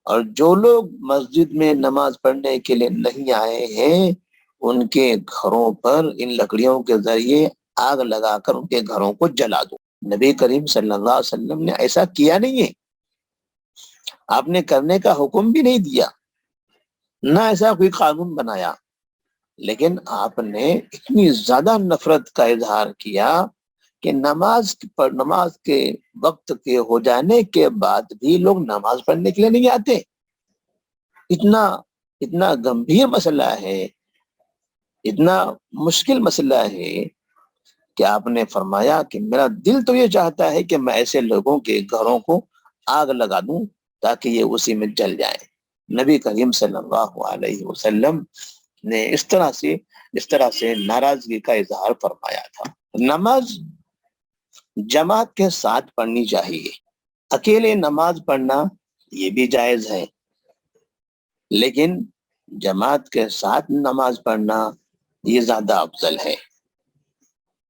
اور جو لوگ مسجد میں نماز پڑھنے کے لیے نہیں آئے ہیں ان کے گھروں پر ان لکڑیوں کے ذریعے آگ لگا کر ان کے گھروں کو جلا دوں۔ نبی کریم صلی اللہ علیہ وسلم نے ایسا کیا نہیں ہے، آپ نے کرنے کا حکم بھی نہیں دیا، نہ ایسا کوئی قانون بنایا، لیکن آپ نے اتنی زیادہ نفرت کا اظہار کیا کہ نماز کے وقت کے ہو جانے کے بعد بھی لوگ نماز پڑھنے کے لیے نہیں آتے۔ اتنا گمبھیر مسئلہ ہے، اتنا مشکل مسئلہ ہے کہ آپ نے فرمایا کہ میرا دل تو یہ چاہتا ہے کہ میں ایسے لوگوں کے گھروں کو آگ لگا دوں تاکہ یہ اسی میں جل جائیں۔ نبی کریم صلی اللہ علیہ وسلم نے اس طرح سے ناراضگی کا اظہار فرمایا تھا۔ نماز جماعت کے ساتھ پڑھنی چاہیے، اکیلے نماز پڑھنا یہ بھی جائز ہے، لیکن جماعت کے ساتھ نماز پڑھنا یہ زیادہ افضل ہے۔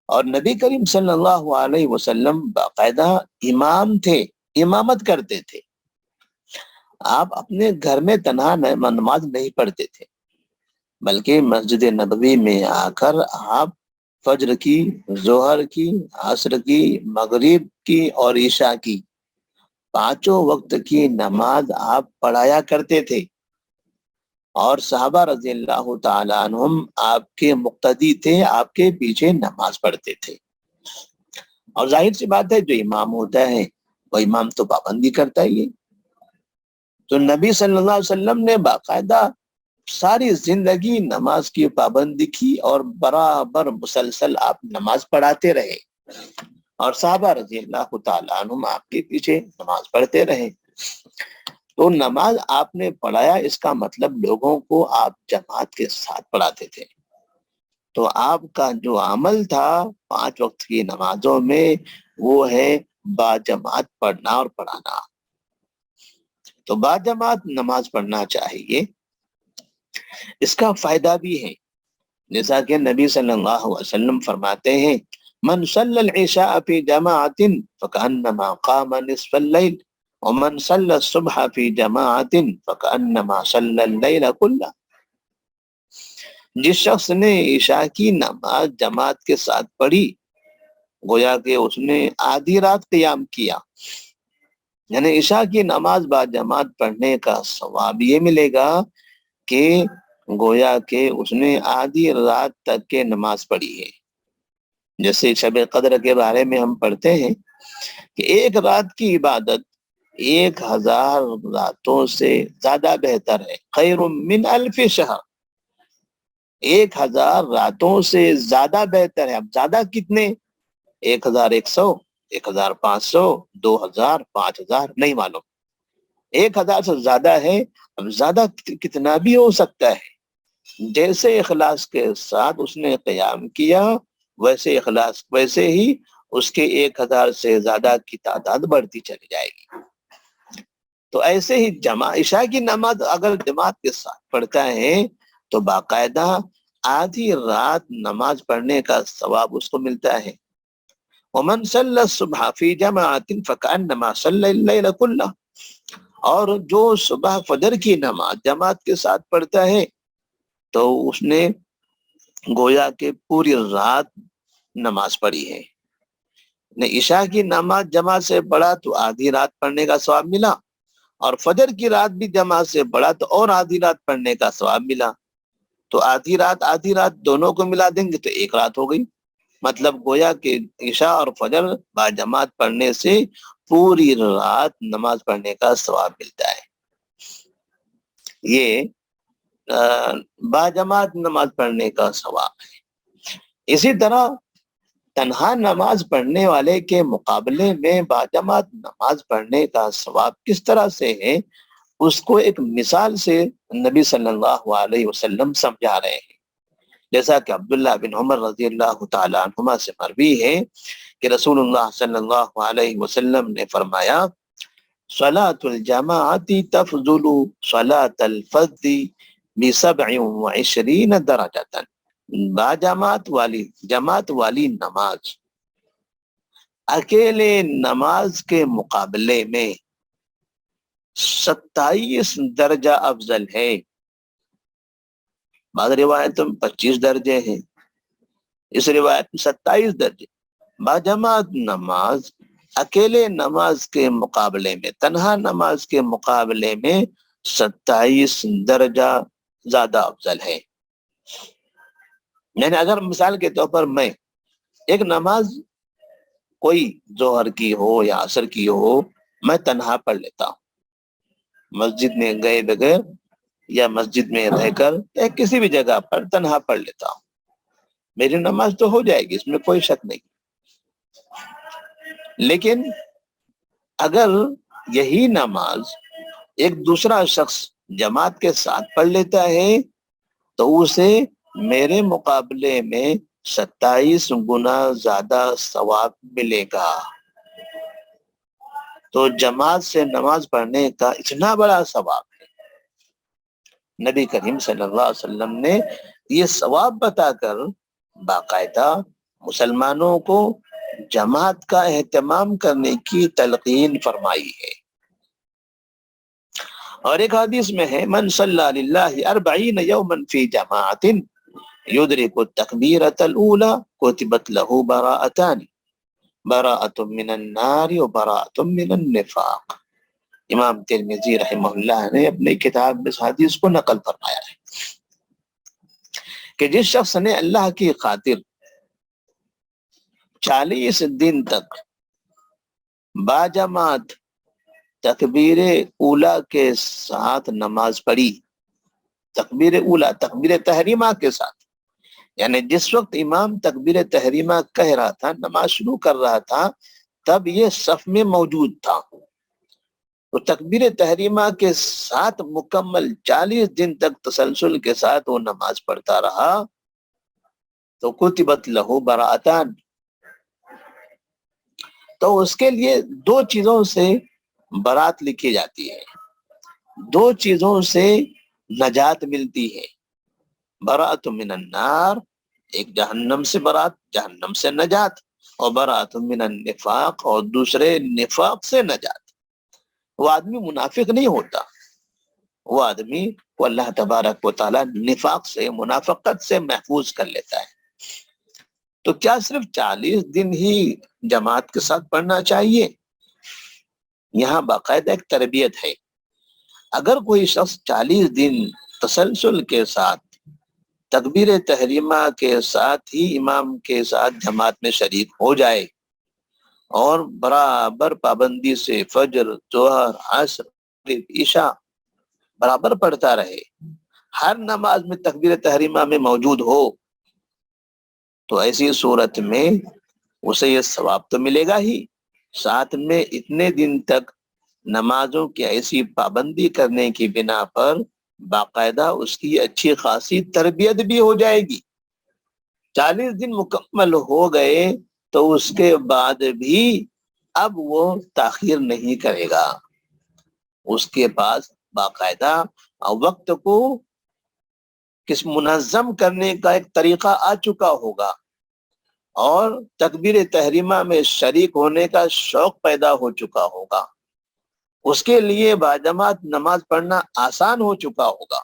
اور نبی کریم صلی اللہ علیہ وسلم باقاعدہ امام تھے، امامت کرتے تھے۔ آپ اپنے گھر میں تنہا نماز نہیں پڑھتے تھے، بلکہ مسجد نبوی میں آ کر آپ فجر کی، ظہر کی، عصر کی، مغرب کی اور عشاء کی 5 وقت کی نماز آپ پڑھایا کرتے تھے، اور صحابہ رضی اللہ تعالیٰ عنہم آپ کے مقتدی تھے، آپ کے پیچھے نماز پڑھتے تھے۔ اور ظاہر سی بات ہے جو امام ہوتا ہے وہ امام تو پابندی کرتا ہی ہے۔ تو نبی صلی اللہ علیہ وسلم نے باقاعدہ ساری زندگی نماز کی پابندی کی اور برابر مسلسل آپ نماز پڑھاتے رہے، اور صحابہ رضی اللہ تعالیٰ عنہم آپ کے پیچھے نماز پڑھتے رہے۔ تو نماز آپ نے پڑھایا، اس کا مطلب لوگوں کو آپ جماعت کے ساتھ پڑھاتے تھے۔ تو آپ کا جو عمل تھا 5 وقت کی نمازوں میں وہ ہے باجماعت پڑھنا اور پڑھانا۔ تو باجماعت نماز پڑھنا چاہیے، اس کا فائدہ بھی ہے، جیسا کہ نبی صلی اللہ علیہ وسلم فرماتے ہیں من صلی العشاء فی جماعت فکأنما قام نصف اللیل ومن صلی الصبح فی جماعت فکأنما صلی اللیل کلہ۔ جس شخص نے عشاء کی نماز جماعت کے ساتھ پڑھی گویا کہ اس نے آدھی رات قیام کیا، یعنی عشاء کی نماز با جماعت پڑھنے کا ثواب یہ ملے گا کہ گویا کہ اس نے آدھی رات تک کے نماز پڑھی ہے۔ جیسے شب قدر کے بارے میں ہم پڑھتے ہیں کہ ایک رات کی عبادت 1000 راتوں سے زیادہ بہتر ہے، خیر من 1000 شہر، 1000 راتوں سے زیادہ بہتر ہے۔ اب زیادہ کتنے؟ 1100، 1500، 2000، 5000 نہیں معلوم، 1000 سے زیادہ ہے۔ اب زیادہ کتنا بھی ہو سکتا ہے، جیسے اخلاص کے ساتھ اس نے قیام کیا ویسے ہی اس کے 1000 سے زیادہ کی تعداد بڑھتی چلی جائے گی۔ تو ایسے ہی عشاء کی نماز اگر جماعت کے ساتھ پڑھتا ہے تو باقاعدہ آدھی رات نماز پڑھنے کا ثواب اس کو ملتا ہے۔ ومن صلی الصبح فی جماعت فکأنما صلی اللیل کلہ، اور جو صبح فجر کی نماز جماعت کے ساتھ پڑھتا ہے تو اس نے گویا کہ پوری رات نماز پڑھی ہے. نے عشاء کی نماز جماعت سے پڑھا تو آدھی رات پڑھنے کا ثواب ملا، اور فجر کی رات بھی جماعت سے پڑھا تو اور آدھی رات پڑھنے کا ثواب ملا. تو آدھی رات دونوں کو ملا دیں گے تو ایک رات ہو گئی. مطلب گویا کہ عشاء اور فجر با جماعت پڑھنے سے پوری رات نماز پڑھنے کا ثواب ملتا ہے. یہ با جماعت نماز پڑھنے کا ثواب ہے. اسی طرح تنہا نماز پڑھنے والے کے مقابلے میں با جماعت نماز پڑھنے کا ثواب کس طرح سے ہے، اس کو ایک مثال سے نبی صلی اللہ علیہ وسلم سمجھا رہے ہیں. جیسا کہ عبداللہ بن عمر رضی اللہ تعالیٰ عنہما سے مروی ہے کہ رسول اللہ صلی اللہ علیہ وسلم نے فرمایا، صلاۃ الجماعت تفضل صلاۃ الفرد ب27 درجۃ. جماعت والی نماز اکیلے نماز کے مقابلے میں 27 درجہ افضل ہے. بعض روایتوں میں 25 درجے ہیں، اس روایت میں 27 درجے. باجماعت نماز اکیلے نماز کے مقابلے میں، تنہا نماز کے مقابلے میں 27 درجہ زیادہ افضل ہے. یعنی اگر مثال کے طور پر میں ایک نماز کوئی ظہر کی ہو یا عصر کی ہو، میں تنہا پڑھ لیتا ہوں، مسجد میں گئے بغیر یا مسجد میں رہ کر یا کسی بھی جگہ پر تنہا پڑھ لیتا ہوں، میری نماز تو ہو جائے گی، اس میں کوئی شک نہیں. لیکن اگر یہی نماز ایک دوسرا شخص جماعت کے ساتھ پڑھ لیتا ہے تو اسے میرے مقابلے میں 27 گنا زیادہ ثواب ملے گا. تو جماعت سے نماز پڑھنے کا اتنا بڑا ثواب ہے. نبی کریم صلی اللہ علیہ وسلم نے یہ ثواب بتا کر باقاعدہ مسلمانوں کو جماعت کا اہتمام کرنے کی تلقین فرمائی ہے. اور ایک حدیث میں ہے، من صلی للہ 40 یوما فی جماعت یدرک التکبیرۃ الاولی کتبت له براءتان، براءۃ من النار و براءۃ من النفاق. امام ترمذی رحمہ اللہ نے اپنی کتاب میں اس حدیث کو نقل فرمایا ہے کہ جس شخص نے اللہ کی خاطر 40 دن تک باجماعت تکبیر اولا کے ساتھ نماز پڑھی، تکبیر اولا تکبیر تحریمہ کے ساتھ، یعنی جس وقت امام تکبیر تحریمہ کہہ رہا تھا، نماز شروع کر رہا تھا، تب یہ صف میں موجود تھا. تو تکبیر تحریمہ کے ساتھ مکمل 40 دن تک تسلسل کے ساتھ وہ نماز پڑھتا رہا تو کتبت لہو براءتان، تو اس کے لیے 2 چیزوں سے برات لکھی جاتی ہے، 2 چیزوں سے نجات ملتی ہے. براءۃ من النار، ایک جہنم سے برات، جہنم سے نجات، اور براءۃ من النفاق، اور دوسرے نفاق سے نجات. وہ آدمی منافق نہیں ہوتا، وہ آدمی کو اللہ تبارک و تعالیٰ نفاق سے، منافقت سے محفوظ کر لیتا ہے. تو کیا صرف 40 دن ہی جماعت کے ساتھ پڑھنا چاہیے؟ یہاں باقاعدہ ایک تربیت ہے. اگر کوئی شخص 40 دن تسلسل کے ساتھ تکبیر تحریمہ کے ساتھ ہی امام کے ساتھ جماعت میں شریک ہو جائے اور برابر پابندی سے فجر، ظہر، عصر، عشاء برابر پڑھتا رہے، ہر نماز میں تکبیر تحریمہ میں موجود ہو، تو ایسی صورت میں اسے یہ ثواب تو ملے گا ہی، ساتھ میں اتنے دن تک نمازوں کی ایسی پابندی کرنے کی بنا پر باقاعدہ اس کی اچھی خاصی تربیت بھی ہو جائے گی. 40 دن مکمل ہو گئے تو اس کے بعد بھی اب وہ تاخیر نہیں کرے گا، اس کے پاس باقاعدہ وقت کو کس منظم کرنے کا ایک طریقہ آ چکا ہوگا، اور تکبیر تحریمہ میں شریک ہونے کا شوق پیدا ہو چکا ہوگا، اس کے لیے باجماعت نماز پڑھنا آسان ہو چکا ہوگا.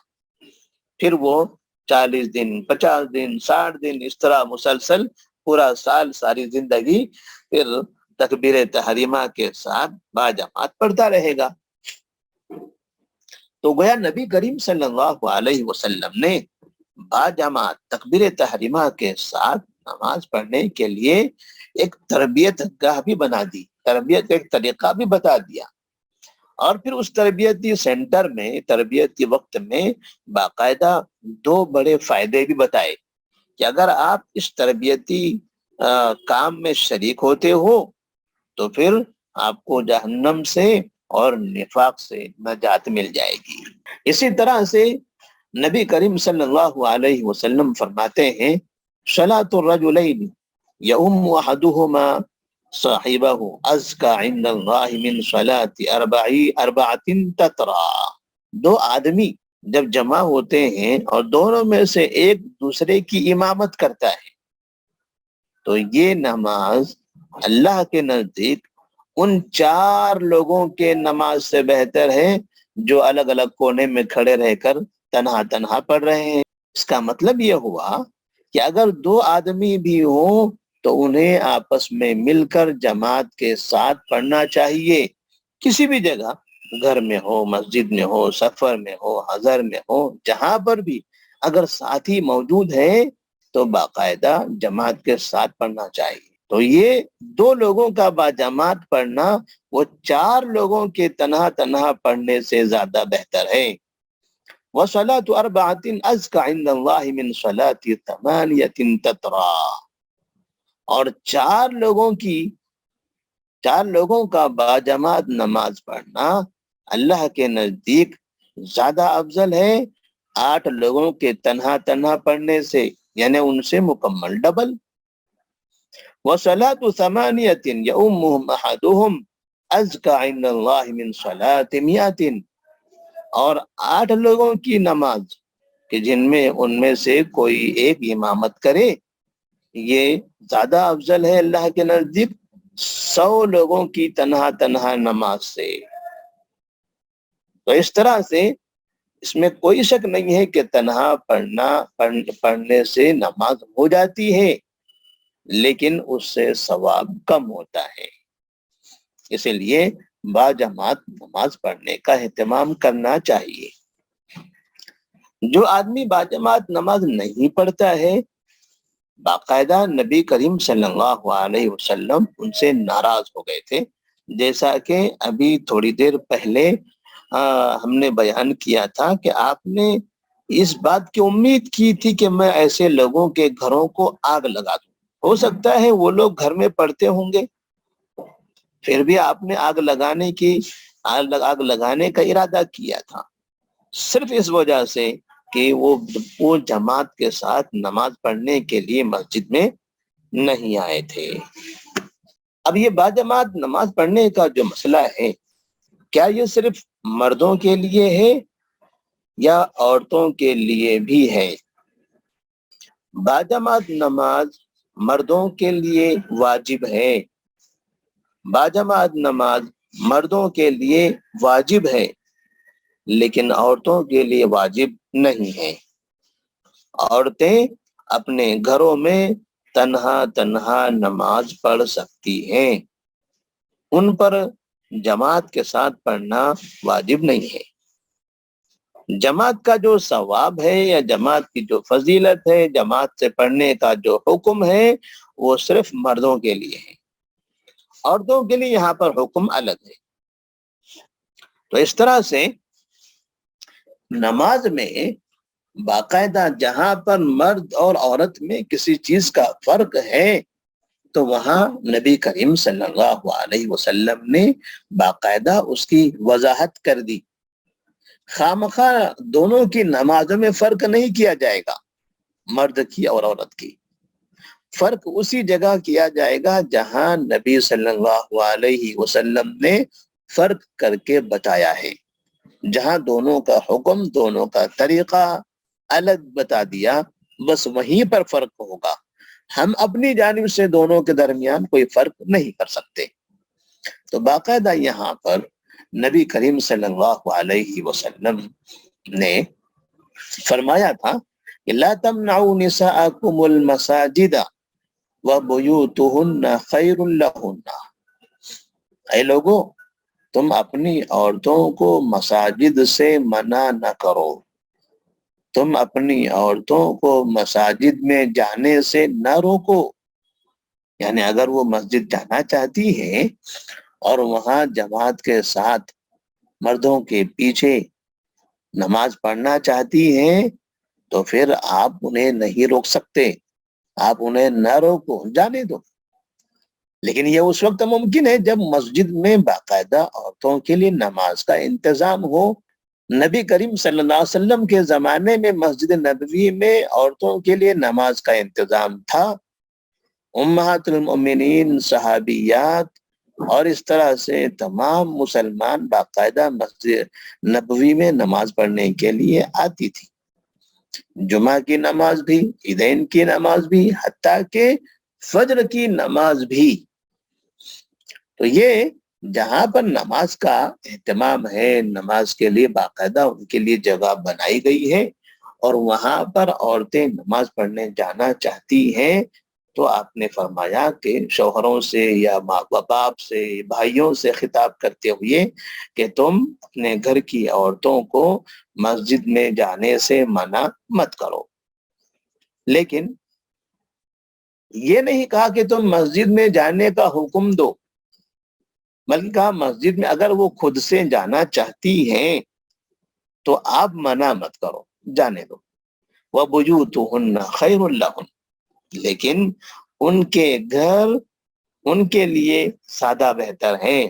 پھر وہ 40 دن 50 دن 60 دن اس طرح مسلسل پورا سال ساری زندگی پھر تکبیر تحریمہ کے ساتھ باجماعت پڑھتا رہے گا۔ تو گویا نبی کریم صلی اللہ علیہ وسلم نے باجماعت تکبیر تحریمہ کے ساتھ نماز پڑھنے کے لیے ایک تربیت گاہ بھی بنا دی، تربیت ایک طریقہ بھی بتا دیا، اور پھر اس تربیتی سینٹر میں تربیتی وقت میں باقاعدہ 2 بڑے فائدے بھی بتائے کہ اگر آپ اس تربیتی کام میں شریک ہوتے ہو تو پھر آپ کو جہنم سے اور نفاق سے نجات مل جائے گی۔ اسی طرح سے نبی کریم صلی اللہ علیہ وسلم فرماتے ہیں صلاۃ الرجلین یؤم احدہما صاحبہ ازکا عند اللہ من صلاۃ اربعۃ تترا۔ 2 آدمی جب جمع ہوتے ہیں اور دونوں میں سے ایک دوسرے کی امامت کرتا ہے تو یہ نماز اللہ کے نزدیک ان 4 لوگوں کے نماز سے بہتر ہے جو الگ الگ کونے میں کھڑے رہ کر تنہا تنہا پڑھ رہے ہیں۔ اس کا مطلب یہ ہوا کہ اگر 2 آدمی بھی ہوں تو انہیں آپس میں مل کر جماعت کے ساتھ پڑھنا چاہیے، کسی بھی جگہ، گھر میں ہو، مسجد میں ہو، سفر میں ہو، حضر میں ہو، جہاں پر بھی اگر ساتھی موجود ہیں تو باقاعدہ جماعت کے ساتھ پڑھنا چاہیے۔ تو یہ 2 لوگوں کا باجماعت پڑھنا وہ 4 لوگوں کے تنہا تنہا پڑھنے سے زیادہ بہتر ہے۔ وَصَلَاةُ أَرْبَعَةٍ أَزْكَى عِندَ اللَّهِ مِنْ صَلَاةِ 8 تَتْرَا۔ اور 4 لوگوں کا باجماعت نماز پڑھنا اللہ کے نزدیک زیادہ افضل ہے 8 لوگوں کے تنہا تنہا پڑھنے سے، یعنی ان سے مکمل ڈبل۔ وَصَلَاةُ 8 يَؤُمُّهُمْ أَحَدُهُمْ أَزْكَى عِندَ اللَّهِ مِنْ صَلَاةِ 100۔ اور 8 لوگوں کی نماز کہ جن میں ان میں سے کوئی ایک امامت کرے، یہ زیادہ افضل ہے اللہ کے نزدیک 100 لوگوں کی تنہا تنہا نماز سے۔ تو اس طرح سے اس میں کوئی شک نہیں ہے کہ تنہا پڑھنے سے نماز ہو جاتی ہے، لیکن اس سے ثواب کم ہوتا ہے۔ اسی لیے باجماعت نماز پڑھنے کا اہتمام کرنا چاہیے۔ جو آدمی باجماعت نماز نہیں پڑھتا ہے، باقاعدہ نبی کریم صلی اللہ علیہ وسلم ان سے ناراض ہو گئے تھے، جیسا کہ ابھی تھوڑی دیر پہلے ہم نے بیان کیا تھا کہ آپ نے اس بات کی امید کی تھی کہ میں ایسے لوگوں کے گھروں کو آگ لگا دوں، ہو سکتا ہے وہ لوگ گھر میں پڑھتے ہوں گے، پھر بھی آپ نے آگ لگانے کا ارادہ کیا تھا، صرف اس وجہ سے کہ وہ جماعت کے ساتھ نماز پڑھنے کے لیے مسجد میں نہیں آئے تھے۔ اب یہ باجماعت نماز پڑھنے کا جو مسئلہ ہے، کیا یہ صرف مردوں کے لیے ہے یا عورتوں کے لیے بھی ہے؟ باجماعت نماز مردوں کے لیے واجب ہے، باجماعت نماز مردوں کے لیے واجب ہے، لیکن عورتوں کے لیے واجب نہیں ہے۔ عورتیں اپنے گھروں میں تنہا تنہا نماز پڑھ سکتی ہیں، ان پر جماعت کے ساتھ پڑھنا واجب نہیں ہے۔ جماعت کا جو ثواب ہے یا جماعت کی جو فضیلت ہے، جماعت سے پڑھنے کا جو حکم ہے، وہ صرف مردوں کے لیے ہے، عورتوں کے لیے یہاں پر حکم الگ ہے۔ تو اس طرح سے نماز میں باقاعدہ جہاں پر مرد اور عورت میں کسی چیز کا فرق ہے تو وہاں نبی کریم صلی اللہ علیہ وسلم نے باقاعدہ اس کی وضاحت کر دی۔ خامخواہ دونوں کی نمازوں میں فرق نہیں کیا جائے گا، مرد کی اور عورت کی، فرق اسی جگہ کیا جائے گا جہاں نبی صلی اللہ علیہ وسلم نے فرق کر کے بتایا ہے، جہاں دونوں کا حکم، دونوں کا طریقہ الگ بتا دیا، بس وہیں پر فرق ہوگا۔ ہم اپنی جانب سے دونوں کے درمیان کوئی فرق نہیں کر سکتے۔ تو باقاعدہ یہاں پر نبی کریم صلی اللہ علیہ وسلم نے فرمایا تھا کہ لا تمنعوا نساءکم المساجد وبیوتہن خیر لہن، اے لوگوں تم اپنی عورتوں کو مساجد سے منع نہ کرو، تم اپنی عورتوں کو مساجد میں جانے سے نہ روکو، یعنی اگر وہ مسجد جانا چاہتی ہیں اور وہاں جماعت کے ساتھ مردوں کے پیچھے نماز پڑھنا چاہتی ہیں تو پھر آپ انہیں نہیں روک سکتے، آپ انہیں نہ روکو، جانے دو۔ لیکن یہ اس وقت ممکن ہے جب مسجد میں باقاعدہ عورتوں کے لیے نماز کا انتظام ہو۔ نبی کریم صلی اللہ علیہ وسلم کے زمانے میں مسجد نبوی میں عورتوں کے لیے نماز کا انتظام تھا، امہات المؤمنین، صحابیات اور اس طرح سے تمام مسلمان باقاعدہ مسجد نبوی میں نماز پڑھنے کے لیے آتی تھی، جمعہ کی نماز بھی، عیدین کی نماز بھی، حتیٰ کہ فجر کی نماز بھی۔ تو یہ جہاں پر نماز کا اہتمام ہے، نماز کے لیے باقاعدہ ان کے لیے جگہ بنائی گئی ہے اور وہاں پر عورتیں نماز پڑھنے جانا چاہتی ہیں، تو آپ نے فرمایا کہ شوہروں سے یا ماں باپ سے، بھائیوں سے خطاب کرتے ہوئے کہ تم اپنے گھر کی عورتوں کو مسجد میں جانے سے منع مت کرو۔ لیکن یہ نہیں کہا کہ تم مسجد میں جانے کا حکم دو، بلکہ کہا مسجد میں اگر وہ خود سے جانا چاہتی ہیں تو آپ منع مت کرو، جانے دو۔ وَبُيُوتُهُنَّ خَيْرٌ لَهُنَّ، لیکن ان کے گھر ان کے لیے زیادہ بہتر ہیں،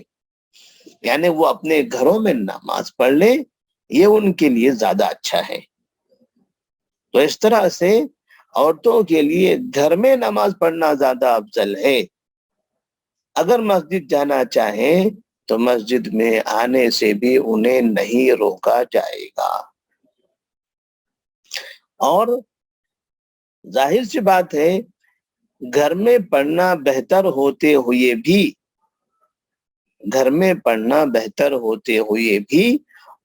یعنی وہ اپنے گھروں میں نماز پڑھ لیں، یہ ان کے لیے زیادہ اچھا ہے۔ تو اس طرح سے عورتوں کے لیے گھر میں نماز پڑھنا زیادہ افضل ہے۔ اگر مسجد جانا چاہیں تو مسجد میں آنے سے بھی انہیں نہیں روکا جائے گا۔ اور ظاہر سی بات ہے گھر میں پڑھنا بہتر ہوتے ہوئے بھی، گھر میں پڑھنا بہتر ہوتے ہوئے بھی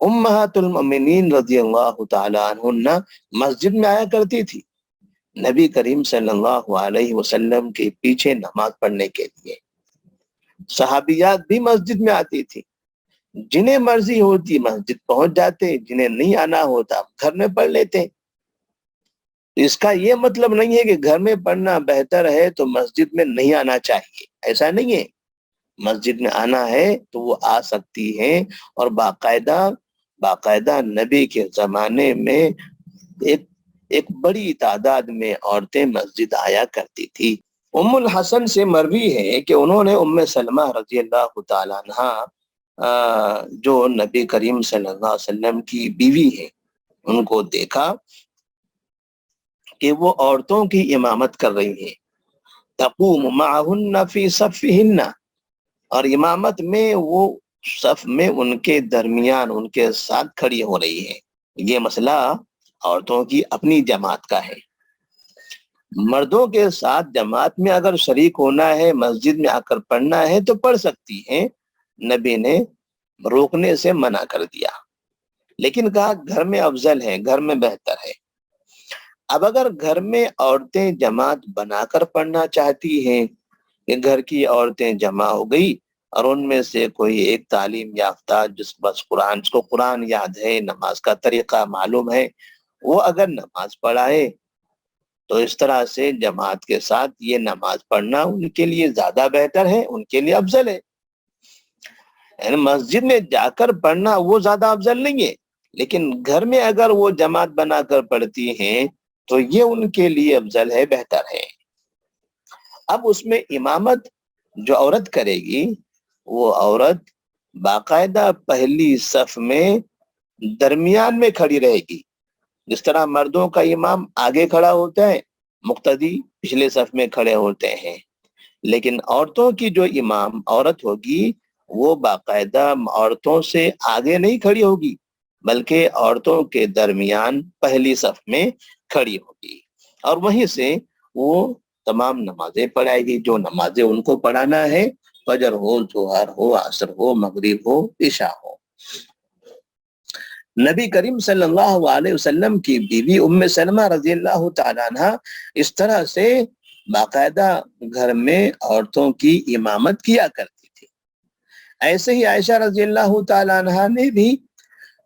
امہات المؤمنین رضی اللہ تعالی عنہن مسجد میں آیا کرتی تھی نبی کریم صلی اللہ علیہ وسلم کے پیچھے نماز پڑھنے کے لیے۔ صحابیات بھی مسجد میں آتی تھی، جنہیں مرضی ہوتی مسجد پہنچ جاتے، جنہیں نہیں آنا ہوتا گھر میں پڑھ لیتے۔ اس کا یہ مطلب نہیں ہے کہ گھر میں پڑھنا بہتر ہے تو مسجد میں نہیں آنا چاہیے، ایسا نہیں ہے۔ مسجد میں آنا ہے تو وہ آ سکتی ہیں، اور باقاعدہ نبی کے زمانے میں ایک بڑی تعداد میں عورتیں مسجد آیا کرتی تھی۔ ام الحسن سے مروی ہے کہ انہوں نے ام سلمہ رضی اللہ تعالیٰ عنہ جو نبی کریم صلی اللہ علیہ وسلم کی بیوی ہے، ان کو دیکھا کہ وہ عورتوں کی امامت کر رہی ہیں، تقوم معہن فی صفہن، اور امامت میں وہ صف میں ان کے درمیان ان کے ساتھ کھڑی ہو رہی ہے۔ یہ مسئلہ عورتوں کی اپنی جماعت کا ہے، مردوں کے ساتھ جماعت میں اگر شریک ہونا ہے، مسجد میں آ کر پڑھنا ہے تو پڑھ سکتی ہیں، نبی نے روکنے سے منع کر دیا، لیکن کہا گھر میں افضل ہے، گھر میں بہتر ہے۔ اب اگر گھر میں عورتیں جماعت بنا کر پڑھنا چاہتی ہیں کہ گھر کی عورتیں جمع ہو گئی اور ان میں سے کوئی ایک تعلیم یافتہ جس کو قرآن یاد ہے، نماز کا طریقہ معلوم ہے، وہ اگر نماز پڑھائے تو اس طرح سے جماعت کے ساتھ یہ نماز پڑھنا ان کے لیے زیادہ بہتر ہے، ان کے لیے افضل ہے۔ یعنی مسجد میں جا کر پڑھنا وہ زیادہ افضل نہیں ہے، لیکن گھر میں اگر وہ جماعت بنا کر پڑھتی ہیں تو یہ ان کے لیے افضل ہے، بہتر ہے۔ اب اس میں امامت جو عورت کرے گی، وہ عورت باقاعدہ پہلی صف میں درمیان میں کھڑی رہے گی، جس طرح مردوں کا امام آگے کھڑا ہوتا ہے، مقتدی پچھلے صف میں کھڑے ہوتے ہیں، لیکن عورتوں کی جو امام عورت ہوگی وہ باقاعدہ عورتوں سے آگے نہیں کھڑی ہوگی، بلکہ عورتوں کے درمیان پہلی صف میں کھڑی ہوگی، اور وہیں سے وہ تمام نمازیں پڑھائے گی، جو نمازیں ان کو پڑھانا ہے، فجر ہو، ظہر ہو، عصر ہو، مغرب ہو، عشاء ہو۔ نبی کریم صلی اللہ علیہ وسلم کی بیوی ام سلمہ رضی اللہ تعالیٰ عنہ اس طرح سے باقاعدہ گھر میں عورتوں کی امامت کیا کرتی تھی۔ ایسے ہی عائشہ رضی اللہ تعالیٰ عنہ نے بھی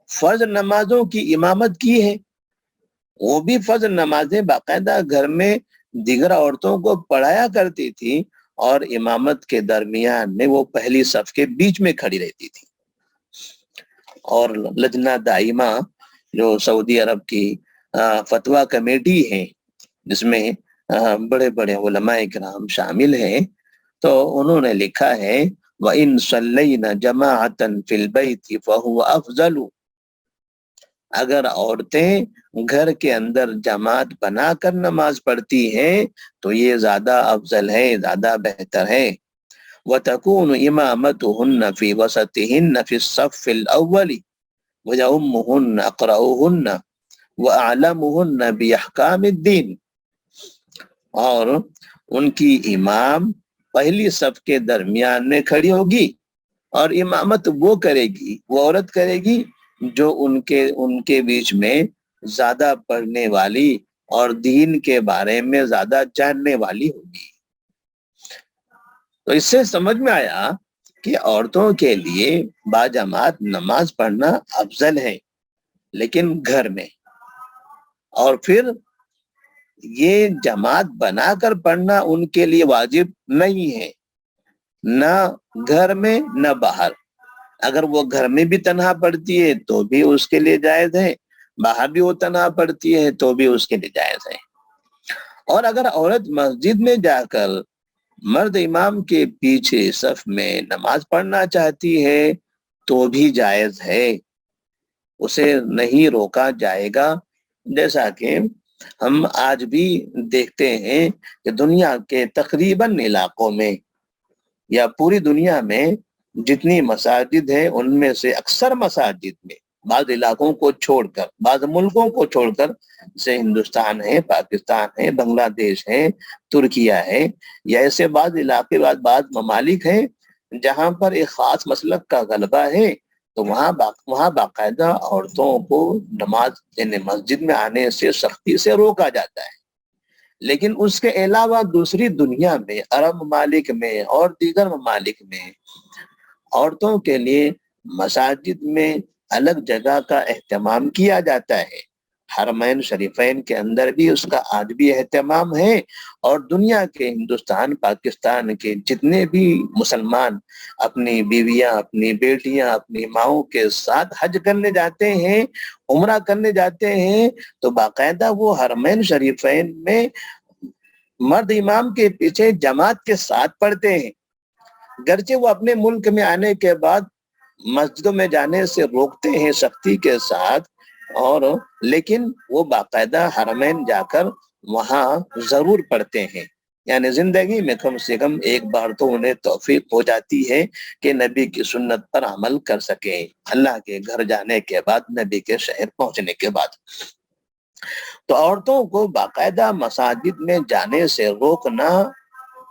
فرض نمازوں کی امامت کی ہے، وہ بھی فرض نمازیں باقاعدہ گھر میں دیگر عورتوں کو پڑھایا کرتی تھی، اور امامت کے درمیان میں وہ پہلی صف کے بیچ میں کھڑی رہتی تھی۔ اور لجنہ دائمہ جو سعودی عرب کی فتویٰ کمیٹی ہے، جس میں بڑے بڑے علماء کرام شامل ہیں، تو انہوں نے لکھا ہے وَإِن صَلَّيْنَ جَمَاعَةً فِي الْبَيْتِ فَهُوَ أَفْضَلُ، اگر عورتیں گھر کے اندر جماعت بنا کر نماز پڑھتی ہیں تو یہ زیادہ افضل ہے، زیادہ بہتر ہے۔ وَتَكُونُ إِمَامَتُهُنَّ فِي وَسَطِهِنَّ فِي الصَّفِّ الْأَوَّلِ وَيَؤُمُّهُنَّ أَقْرَؤُهُنَّ وَأَعْلَمُهُنَّ بِأَحْكَامِ الدِّينِ، اور ان کی امام پہلی صف کے درمیان میں کھڑی ہوگی، اور امامت وہ کرے گی، وہ عورت کرے گی جو ان کے بیچ میں زیادہ پڑھنے والی اور دین کے بارے میں زیادہ جاننے والی ہوگی۔ تو اس سے سمجھ میں آیا کہ عورتوں کے لیے باجماعت نماز پڑھنا افضل ہے، لیکن گھر میں، اور پھر یہ جماعت بنا کر پڑھنا ان کے لیے واجب نہیں ہے، نہ گھر میں نہ باہر۔ اگر وہ گھر میں بھی تنہا پڑھتی ہے تو بھی اس کے لیے جائز ہے، باہر بھی وہ تنہا پڑھتی ہے تو بھی اس کے لیے جائز ہے۔ اور اگر عورت مسجد میں جا کر مرد امام کے پیچھے صف میں نماز پڑھنا چاہتی ہے تو بھی جائز ہے، اسے نہیں روکا جائے گا۔ جیسا کہ ہم آج بھی دیکھتے ہیں کہ دنیا کے تقریباً علاقوں میں یا پوری دنیا میں جتنی مساجد ہیں ان میں سے اکثر مساجد میں بعض علاقوں کو چھوڑ کر، بعض ملکوں کو چھوڑ کر، جیسے ہندوستان ہے، پاکستان ہے، بنگلہ دیش ہے، ترکیہ ہے، یا ایسے بعض علاقے بعض ممالک ہیں جہاں پر ایک خاص مسلک کا غلبہ ہے، تو وہاں باقاعدہ عورتوں کو نماز یعنی مسجد میں آنے سے سختی سے روکا جاتا ہے۔ لیکن اس کے علاوہ دوسری دنیا میں، عرب ممالک میں اور دیگر ممالک میں، عورتوں کے لیے مساجد میں الگ جگہ کا اہتمام کیا جاتا ہے۔ حرمین شریفین کے اندر بھی اس کا آج بھی اہتمام ہے، اور دنیا کے ہندوستان، پاکستان کے جتنے بھی مسلمان اپنی بیویاں، اپنی بیٹیاں، اپنی ماؤں کے ساتھ حج کرنے جاتے ہیں، عمرہ کرنے جاتے ہیں، تو باقاعدہ وہ حرمین شریفین میں مرد امام کے پیچھے جماعت کے ساتھ پڑھتے ہیں، گرچہ وہ اپنے ملک میں آنے کے بعد مسجدوں میں جانے سے روکتے ہیں سختی کے ساتھ، اور لیکن وہ باقاعدہ حرمین جا کر وہاں ضرور پڑھتے ہیں، یعنی زندگی میں کم سے کم ایک بار تو انہیں توفیق ہو جاتی ہے کہ نبی کی سنت پر عمل کر سکیں، اللہ کے گھر جانے کے بعد، نبی کے شہر پہنچنے کے بعد۔ تو عورتوں کو باقاعدہ مساجد میں جانے سے روکنا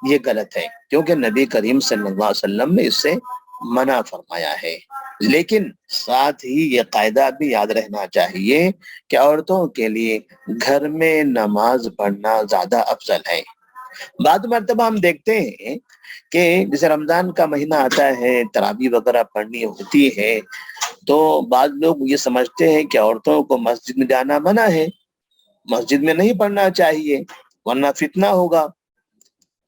یہ غلط ہے، کیونکہ نبی کریم صلی اللہ علیہ وسلم نے اس سے منع فرمایا ہے۔ لیکن ساتھ ہی یہ قاعدہ بھی یاد رہنا چاہیے کہ عورتوں کے لیے گھر میں نماز پڑھنا زیادہ افضل ہے۔ بعض مرتبہ ہم دیکھتے ہیں کہ جیسے رمضان کا مہینہ آتا ہے، تراویح وغیرہ پڑھنی ہوتی ہے، تو بعض لوگ یہ سمجھتے ہیں کہ عورتوں کو مسجد میں جانا منع ہے، مسجد میں نہیں پڑھنا چاہیے ورنہ فتنہ ہوگا۔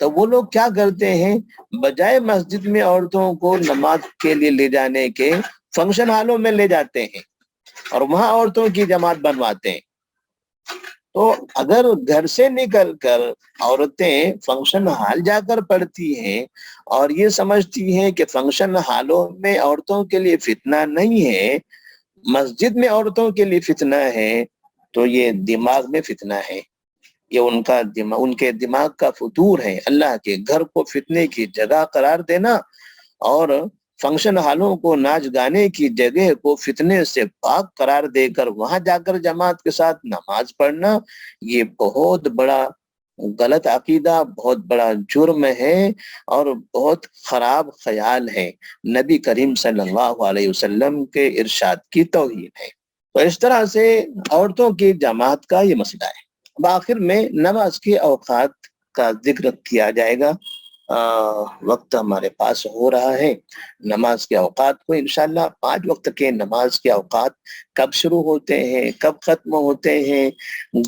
تو وہ لوگ کیا کرتے ہیں، بجائے مسجد میں عورتوں کو نماز کے لیے لے جانے کے فنکشن ہالوں میں لے جاتے ہیں اور وہاں عورتوں کی جماعت بنواتے ہیں۔ تو اگر گھر سے نکل کر عورتیں فنکشن ہال جا کر پڑھتی ہیں اور یہ سمجھتی ہیں کہ فنکشن ہالوں میں عورتوں کے لیے فتنہ نہیں ہے، مسجد میں عورتوں کے لیے فتنہ ہے، تو یہ دماغ میں فتنہ ہے، یہ ان کے دماغ کا فطور ہے۔ اللہ کے گھر کو فتنے کی جگہ قرار دینا اور فنکشن ہالوں کو ناچ گانے کی جگہ کو فتنے سے پاک قرار دے کر وہاں جا کر جماعت کے ساتھ نماز پڑھنا، یہ بہت بڑا غلط عقیدہ، بہت بڑا جرم ہے اور بہت خراب خیال ہے، نبی کریم صلی اللہ علیہ وسلم کے ارشاد کی توہین ہے۔ تو اس طرح سے عورتوں کی جماعت کا یہ مسئلہ ہے. اب آخر میں نماز کے اوقات کا ذکر کیا جائے گا. وقت ہمارے پاس ہو رہا ہے. نماز کے اوقات کو انشاءاللہ 5 وقت کے نماز کے اوقات کب شروع ہوتے ہیں، کب ختم ہوتے ہیں،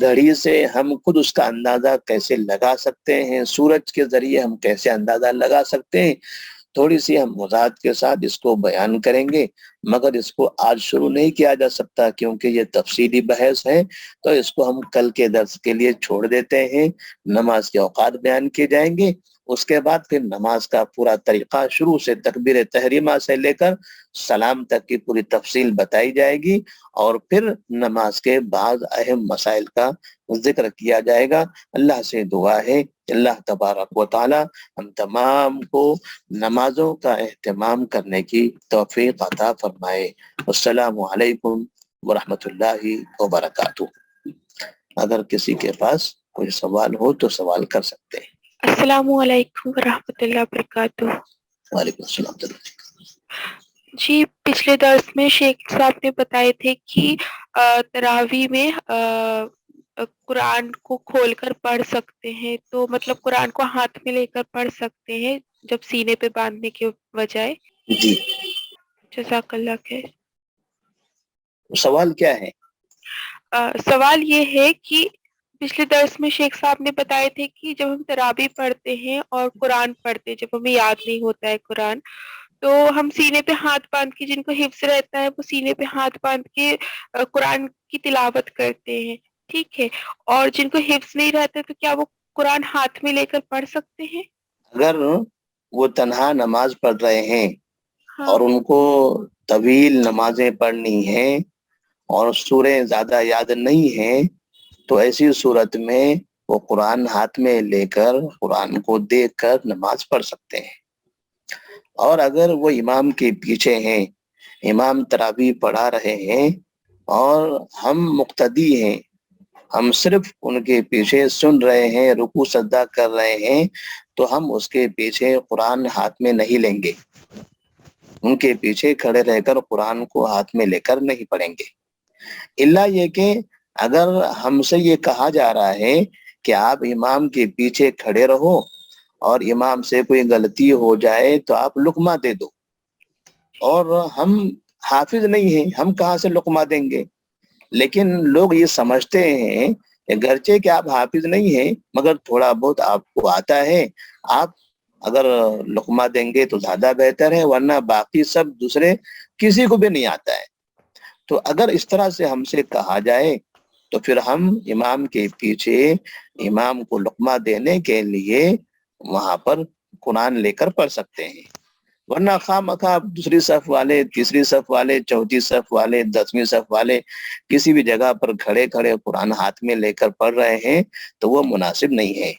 گھڑی سے ہم خود اس کا اندازہ کیسے لگا سکتے ہیں، سورج کے ذریعے ہم کیسے اندازہ لگا سکتے ہیں، تھوڑی سی ہم وضاحت کے ساتھ اس کو بیان کریں گے. مگر اس کو آج شروع نہیں کیا جا سکتا کیونکہ یہ تفصیلی بحث ہے، تو اس کو ہم کل کے درس کے لیے چھوڑ دیتے ہیں. نماز کے اوقات بیان کیے جائیں گے، اس کے بعد پھر نماز کا پورا طریقہ شروع سے تکبیر تحریمہ سے لے کر سلام تک کی پوری تفصیل بتائی جائے گی، اور پھر نماز کے بعض اہم مسائل کا ذکر کیا جائے گا. اللہ سے دعا ہے اللہ تبارک و تعالی ہم تمام کو نمازوں کا اہتمام کرنے کی توفیق عطا فرمائے. السلام علیکم ورحمۃ اللہ وبرکاتہ. اگر کسی کے پاس کوئی سوال ہو تو سوال کر سکتے ہیں. السلام علیکم ورحمۃ اللہ وبرکاتہ. وعلیکم السلام. جی پچھلے درس میں شیخ صاحب نے بتائے تھے کہ تراویح میں قرآن کو کھول کر پڑھ سکتے ہیں، تو مطلب قرآن کو ہاتھ میں لے کر پڑھ سکتے ہیں جب سینے پہ باندھنے کے بجائے. جی جزاک اللہ خیر. سوال کیا ہے؟ سوال یہ ہے کہ پچھلے درس میں شیخ صاحب نے بتائے تھے کہ جب ہم تراویح پڑھتے ہیں اور قرآن پڑھتے ہیں، جب ہمیں یاد نہیں ہوتا ہے قرآن، تو ہم سینے پہ ہاتھ باندھ کے، جن کو حفظ رہتا ہے وہ سینے پہ ہاتھ باندھ کے قرآن کی تلاوت کرتے ہیں، ٹھیک ہے، اور جن کو حفظ نہیں رہتا تو کیا وہ قرآن ہاتھ میں لے کر پڑھ سکتے ہیں؟ اگر وہ تنہا نماز پڑھ رہے ہیں ہاں. اور ان کو طویل نمازیں پڑھنی ہیں اور سوریں زیادہ یاد نہیں ہیں، تو ایسی صورت میں وہ قرآن ہاتھ میں لے کر قرآن کو دیکھ کر نماز پڑھ سکتے ہیں. اور اگر وہ امام کے پیچھے ہیں، امام تراویح پڑھا رہے ہیں اور ہم مقتدی ہیں، ہم صرف ان کے پیچھے سن رہے ہیں، رکوع سجدہ کر رہے ہیں، تو ہم اس کے پیچھے قرآن ہاتھ میں نہیں لیں گے. ان کے پیچھے کھڑے رہ کر قرآن کو ہاتھ میں لے کر نہیں پڑھیں گے. الا یہ کہ اگر ہم سے یہ کہا جا رہا ہے کہ آپ امام کے پیچھے کھڑے رہو اور امام سے کوئی غلطی ہو جائے تو آپ لقمہ دے دو، اور ہم حافظ نہیں ہیں، ہم کہاں سے لقمہ دیں گے؟ لیکن لوگ یہ سمجھتے ہیں کہ گرچہ کہ آپ حافظ نہیں ہیں مگر تھوڑا بہت آپ کو آتا ہے، آپ اگر لقمہ دیں گے تو زیادہ بہتر ہے، ورنہ باقی سب دوسرے کسی کو بھی نہیں آتا ہے. تو اگر اس طرح سے ہم سے کہا جائے تو پھر ہم امام کے پیچھے امام کو لقمہ دینے کے لیے وہاں پر قرآن لے کر پڑھ سکتے ہیں. ورنہ خواہ مخواہ دوسری صف والے، تیسری صف والے، چوتھی صف والے، 10ویں صف والے کسی بھی جگہ پر کھڑے کھڑے قرآن ہاتھ میں لے کر پڑھ رہے ہیں تو وہ مناسب نہیں ہے.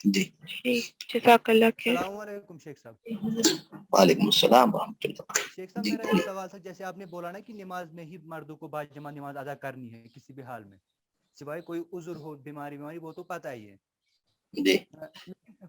جی جزاک اللہ خیر. السلام علیکم شیخ صاحب. وعلیکم السلام ورحمۃ اللہ. شیخ صاحب جی میرا ایک سوال تھا، جیسے آپ نے بولا نا کہ نماز میں ہی مردوں کو باجماع نماز ادا کرنی ہے کسی بھی حال میں، سوائے کوئی عذر ہو، بیماری وہ تو پتہ ہی ہے. جی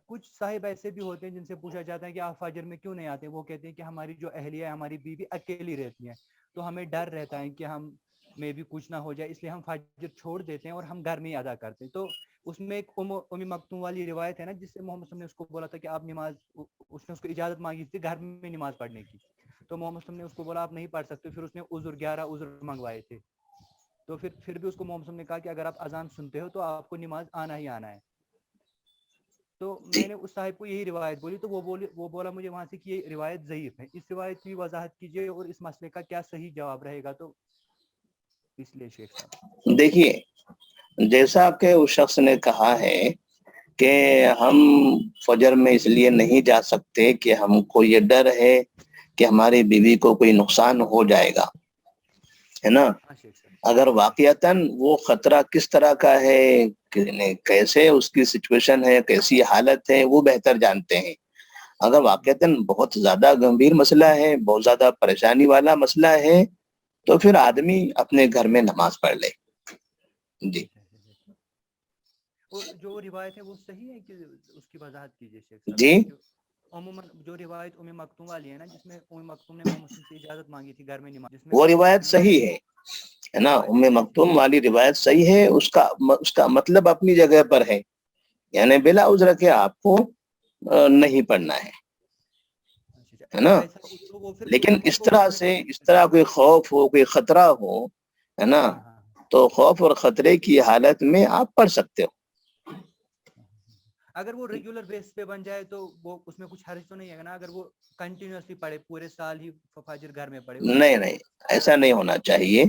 کچھ صاحب ایسے بھی ہوتے ہیں جن سے پوچھا جاتا ہے کہ آپ فجر میں کیوں نہیں آتے، وہ کہتے ہیں کہ ہماری جو اہلیہ ہے، ہماری بیوی اکیلی رہتی ہے، تو ہمیں ڈر رہتا ہے کہ ہم میں بھی کچھ نہ ہو جائے، اس لیے ہم فجر چھوڑ دیتے ہیں اور ہم گھر میں ہی ادا کرتے ہیں. تو اس میں ایک ام مکتوم والی روایت ہے نا، جس سے محمد صلی اللہ علیہ وسلم نے اس کو بولا تھا کہ آپ نماز، اس نے اس کو اجازت مانگی تھی گھر میں نماز پڑھنے کی، تو محمد صلی اللہ علیہ وسلم نے اس کو بولا آپ نہیں پڑھ سکتے، پھر اس نے 11 عذر منگوائے تھے. تو پھر بھی اس کو محمد صلی اللہ علیہ وسلم نے کہا کہ اگر آپ اذان سنتے ہو تو آپ کو نماز آنا ہی آنا ہے. تو جی میں نے اس صاحب کو یہی روایت بولی، تو وہ بولا مجھے وہاں سے کہ یہ روایت ضعیف ہے. اس روایت کی وضاحت کیجیے اور اس مسئلے کا کیا صحیح جواب رہے گا. تو اس لیے شیخ صاحب دیکھیے، جیسا کہ اس شخص نے کہا ہے کہ ہم فجر میں اس لیے نہیں جا سکتے کہ ہم کو یہ ڈر ہے کہ ہماری بیوی کو کوئی نقصان ہو جائے گا، ہے نا. ہاں شیخ صاحب. اگر واقعتاً وہ خطرہ کس طرح کا ہے، کیسے اس کی سچویشن ہے، کیسی حالت ہے، وہ بہتر جانتے ہیں. اگر واقعتاً بہت زیادہ گمبھیر مسئلہ ہے، بہت زیادہ پریشانی والا مسئلہ ہے، تو پھر آدمی اپنے گھر میں نماز پڑھ لے. جی اور جو روایت ہے وہ صحیح ہے کہ اس کی وضاحت کیجیے شیخ صاحب. جی عموماً جو روایت ام مکتوم والی ہے نا، جس میں ام مکتوم نے محمد صلی اللہ علیہ وسلم سے اجازت مانگی تھی گھر میں نماز، جس میں وہ وہ روایت صحیح ہے، ہے نا. مکتوم والی روایت صحیح ہے, اس کا مطلب اپنی جگہ پر ہے, یعنی بلا عذر کے آپ کو نہیں پڑھنا ہے نا. لیکن اس طرح کوئی خوف ہو, کوئی خطرہ ہو, ہے نا, تو خوف اور خطرے کی حالت میں آپ پڑھ سکتے ہو. اگر وہ ریگولر بیس پہ بن جائے تو وہ اس میں کچھ حرج تو نہیں ہے نا, اگر وہ کنٹینیوسلی پڑھے پورے سال ہی فجر گھر میں پڑھے. نہیں, ایسا نہیں ہونا چاہیے,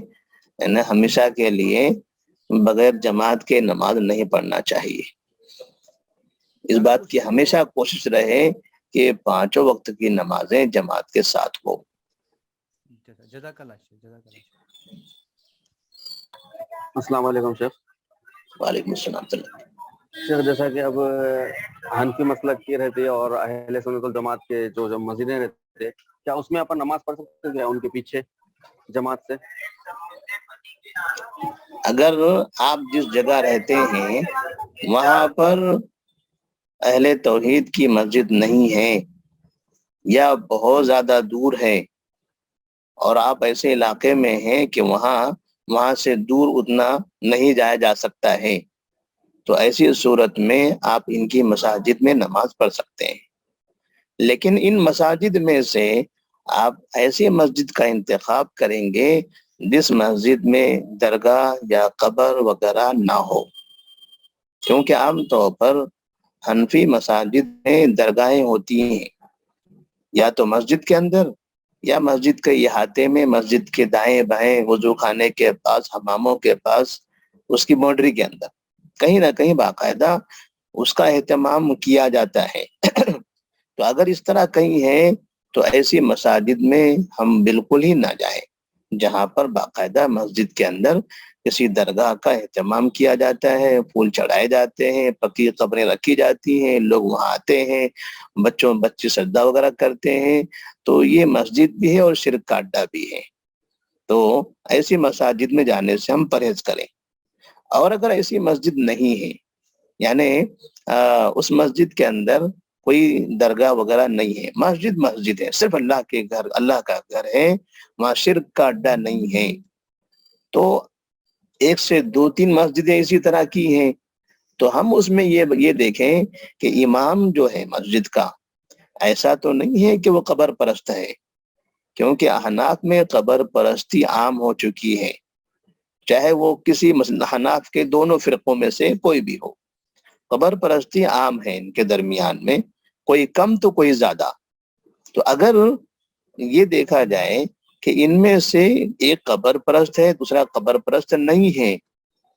ہمیشہ کے لیے بغیر جماعت کے نماز نہیں پڑھنا چاہیے. اس بات کی ہمیشہ کوشش رہے کہ 5 وقت کی نمازیں جماعت کے ساتھ ہو. جزاک اللہ شیخ. السلام علیکم شیخ. وعلیکم السلام. شیخ جیسا کہ اب حنفی مسلک کی رہتی ہے اور اہل سنت الجماعت کے جو مسجدیں رہتے ہیں, کیا اس میں اپن نماز پڑھ سکتے ہیں ان کے پیچھے جماعت سے؟ اگر آپ جس جگہ رہتے ہیں وہاں پر اہل توحید کی مسجد نہیں ہے یا بہت زیادہ دور ہے, اور آپ ایسے علاقے میں ہیں کہ وہاں سے دور اتنا نہیں جایا جا سکتا ہے, تو ایسی صورت میں آپ ان کی مساجد میں نماز پڑھ سکتے ہیں. لیکن ان مساجد میں سے آپ ایسی مسجد کا انتخاب کریں گے جس مسجد میں درگاہ یا قبر وغیرہ نہ ہو, کیونکہ عام طور پر حنفی مساجد میں درگاہیں ہوتی ہیں یا تو مسجد کے اندر یا مسجد کے احاطے میں, مسجد کے دائیں بائیں, وضو خانے کے پاس, حماموں کے پاس, اس کی باؤنڈری کے اندر کہیں نہ کہیں باقاعدہ اس کا اہتمام کیا جاتا ہے. تو اگر اس طرح کہیں ہے تو ایسی مساجد میں ہم بالکل ہی نہ جائیں جہاں پر باقاعدہ مسجد کے اندر کسی درگاہ کا اہتمام کیا جاتا ہے, پھول چڑھائے جاتے ہیں, پکی قبریں رکھی جاتی ہیں, لوگ وہاں آتے ہیں, بچے سجدہ وغیرہ کرتے ہیں, تو یہ مسجد بھی ہے اور شرک کا اڈا بھی ہے. تو ایسی مساجد میں جانے سے ہم پرہیز کریں. اور اگر ایسی مسجد نہیں ہے, یعنی اس مسجد کے اندر کوئی درگاہ وغیرہ نہیں ہے, مسجد ہے, صرف اللہ کا گھر ہے, وہاں شرک کا اڈا نہیں ہے, تو 1 سے 2-3 مسجدیں اسی طرح کی ہیں, تو ہم اس میں یہ دیکھیں کہ امام جو ہے مسجد کا ایسا تو نہیں ہے کہ وہ قبر پرست ہے, کیونکہ احناف میں قبر پرستی عام ہو چکی ہے, چاہے وہ کسی احناف کے دونوں فرقوں میں سے کوئی بھی ہو, قبر پرستی عام ہے ان کے درمیان میں, کوئی کم تو کوئی زیادہ. تو اگر یہ دیکھا جائے کہ ان میں سے ایک قبر پرست ہے, دوسرا قبر پرست نہیں ہے,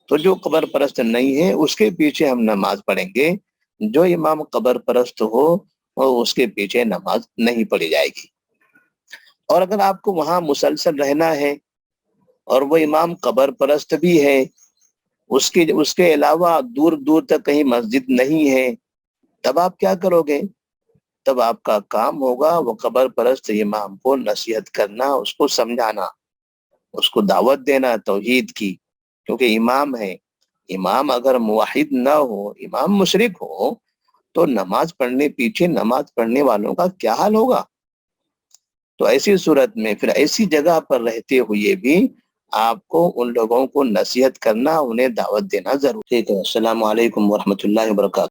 تو جو قبر پرست نہیں ہے اس کے پیچھے ہم نماز پڑھیں گے, جو امام قبر پرست ہو وہ اس کے پیچھے نماز نہیں پڑھی جائے گی. اور اگر آپ کو وہاں مسلسل رہنا ہے اور وہ امام قبر پرست بھی ہے, اس کے علاوہ دور دور تک کہیں مسجد نہیں ہے, تب آپ کیا کرو گے؟ تب آپ کا کام ہوگا وہ قبر پرست امام کو نصیحت کرنا, اس کو سمجھانا, اس کو دعوت دینا توحید کی, کیونکہ امام ہے. امام اگر موحد نہ ہو, امام مشرک ہو, تو نماز پڑھنے والوں کا کیا حال ہوگا؟ تو ایسی صورت میں پھر ایسی جگہ پر رہتے ہوئے بھی آپ کو ان لوگوں کو نصیحت کرنا, انہیں دعوت دینا ضروری ہے. السلام علیکم ورحمۃ اللہ وبرکاتہ.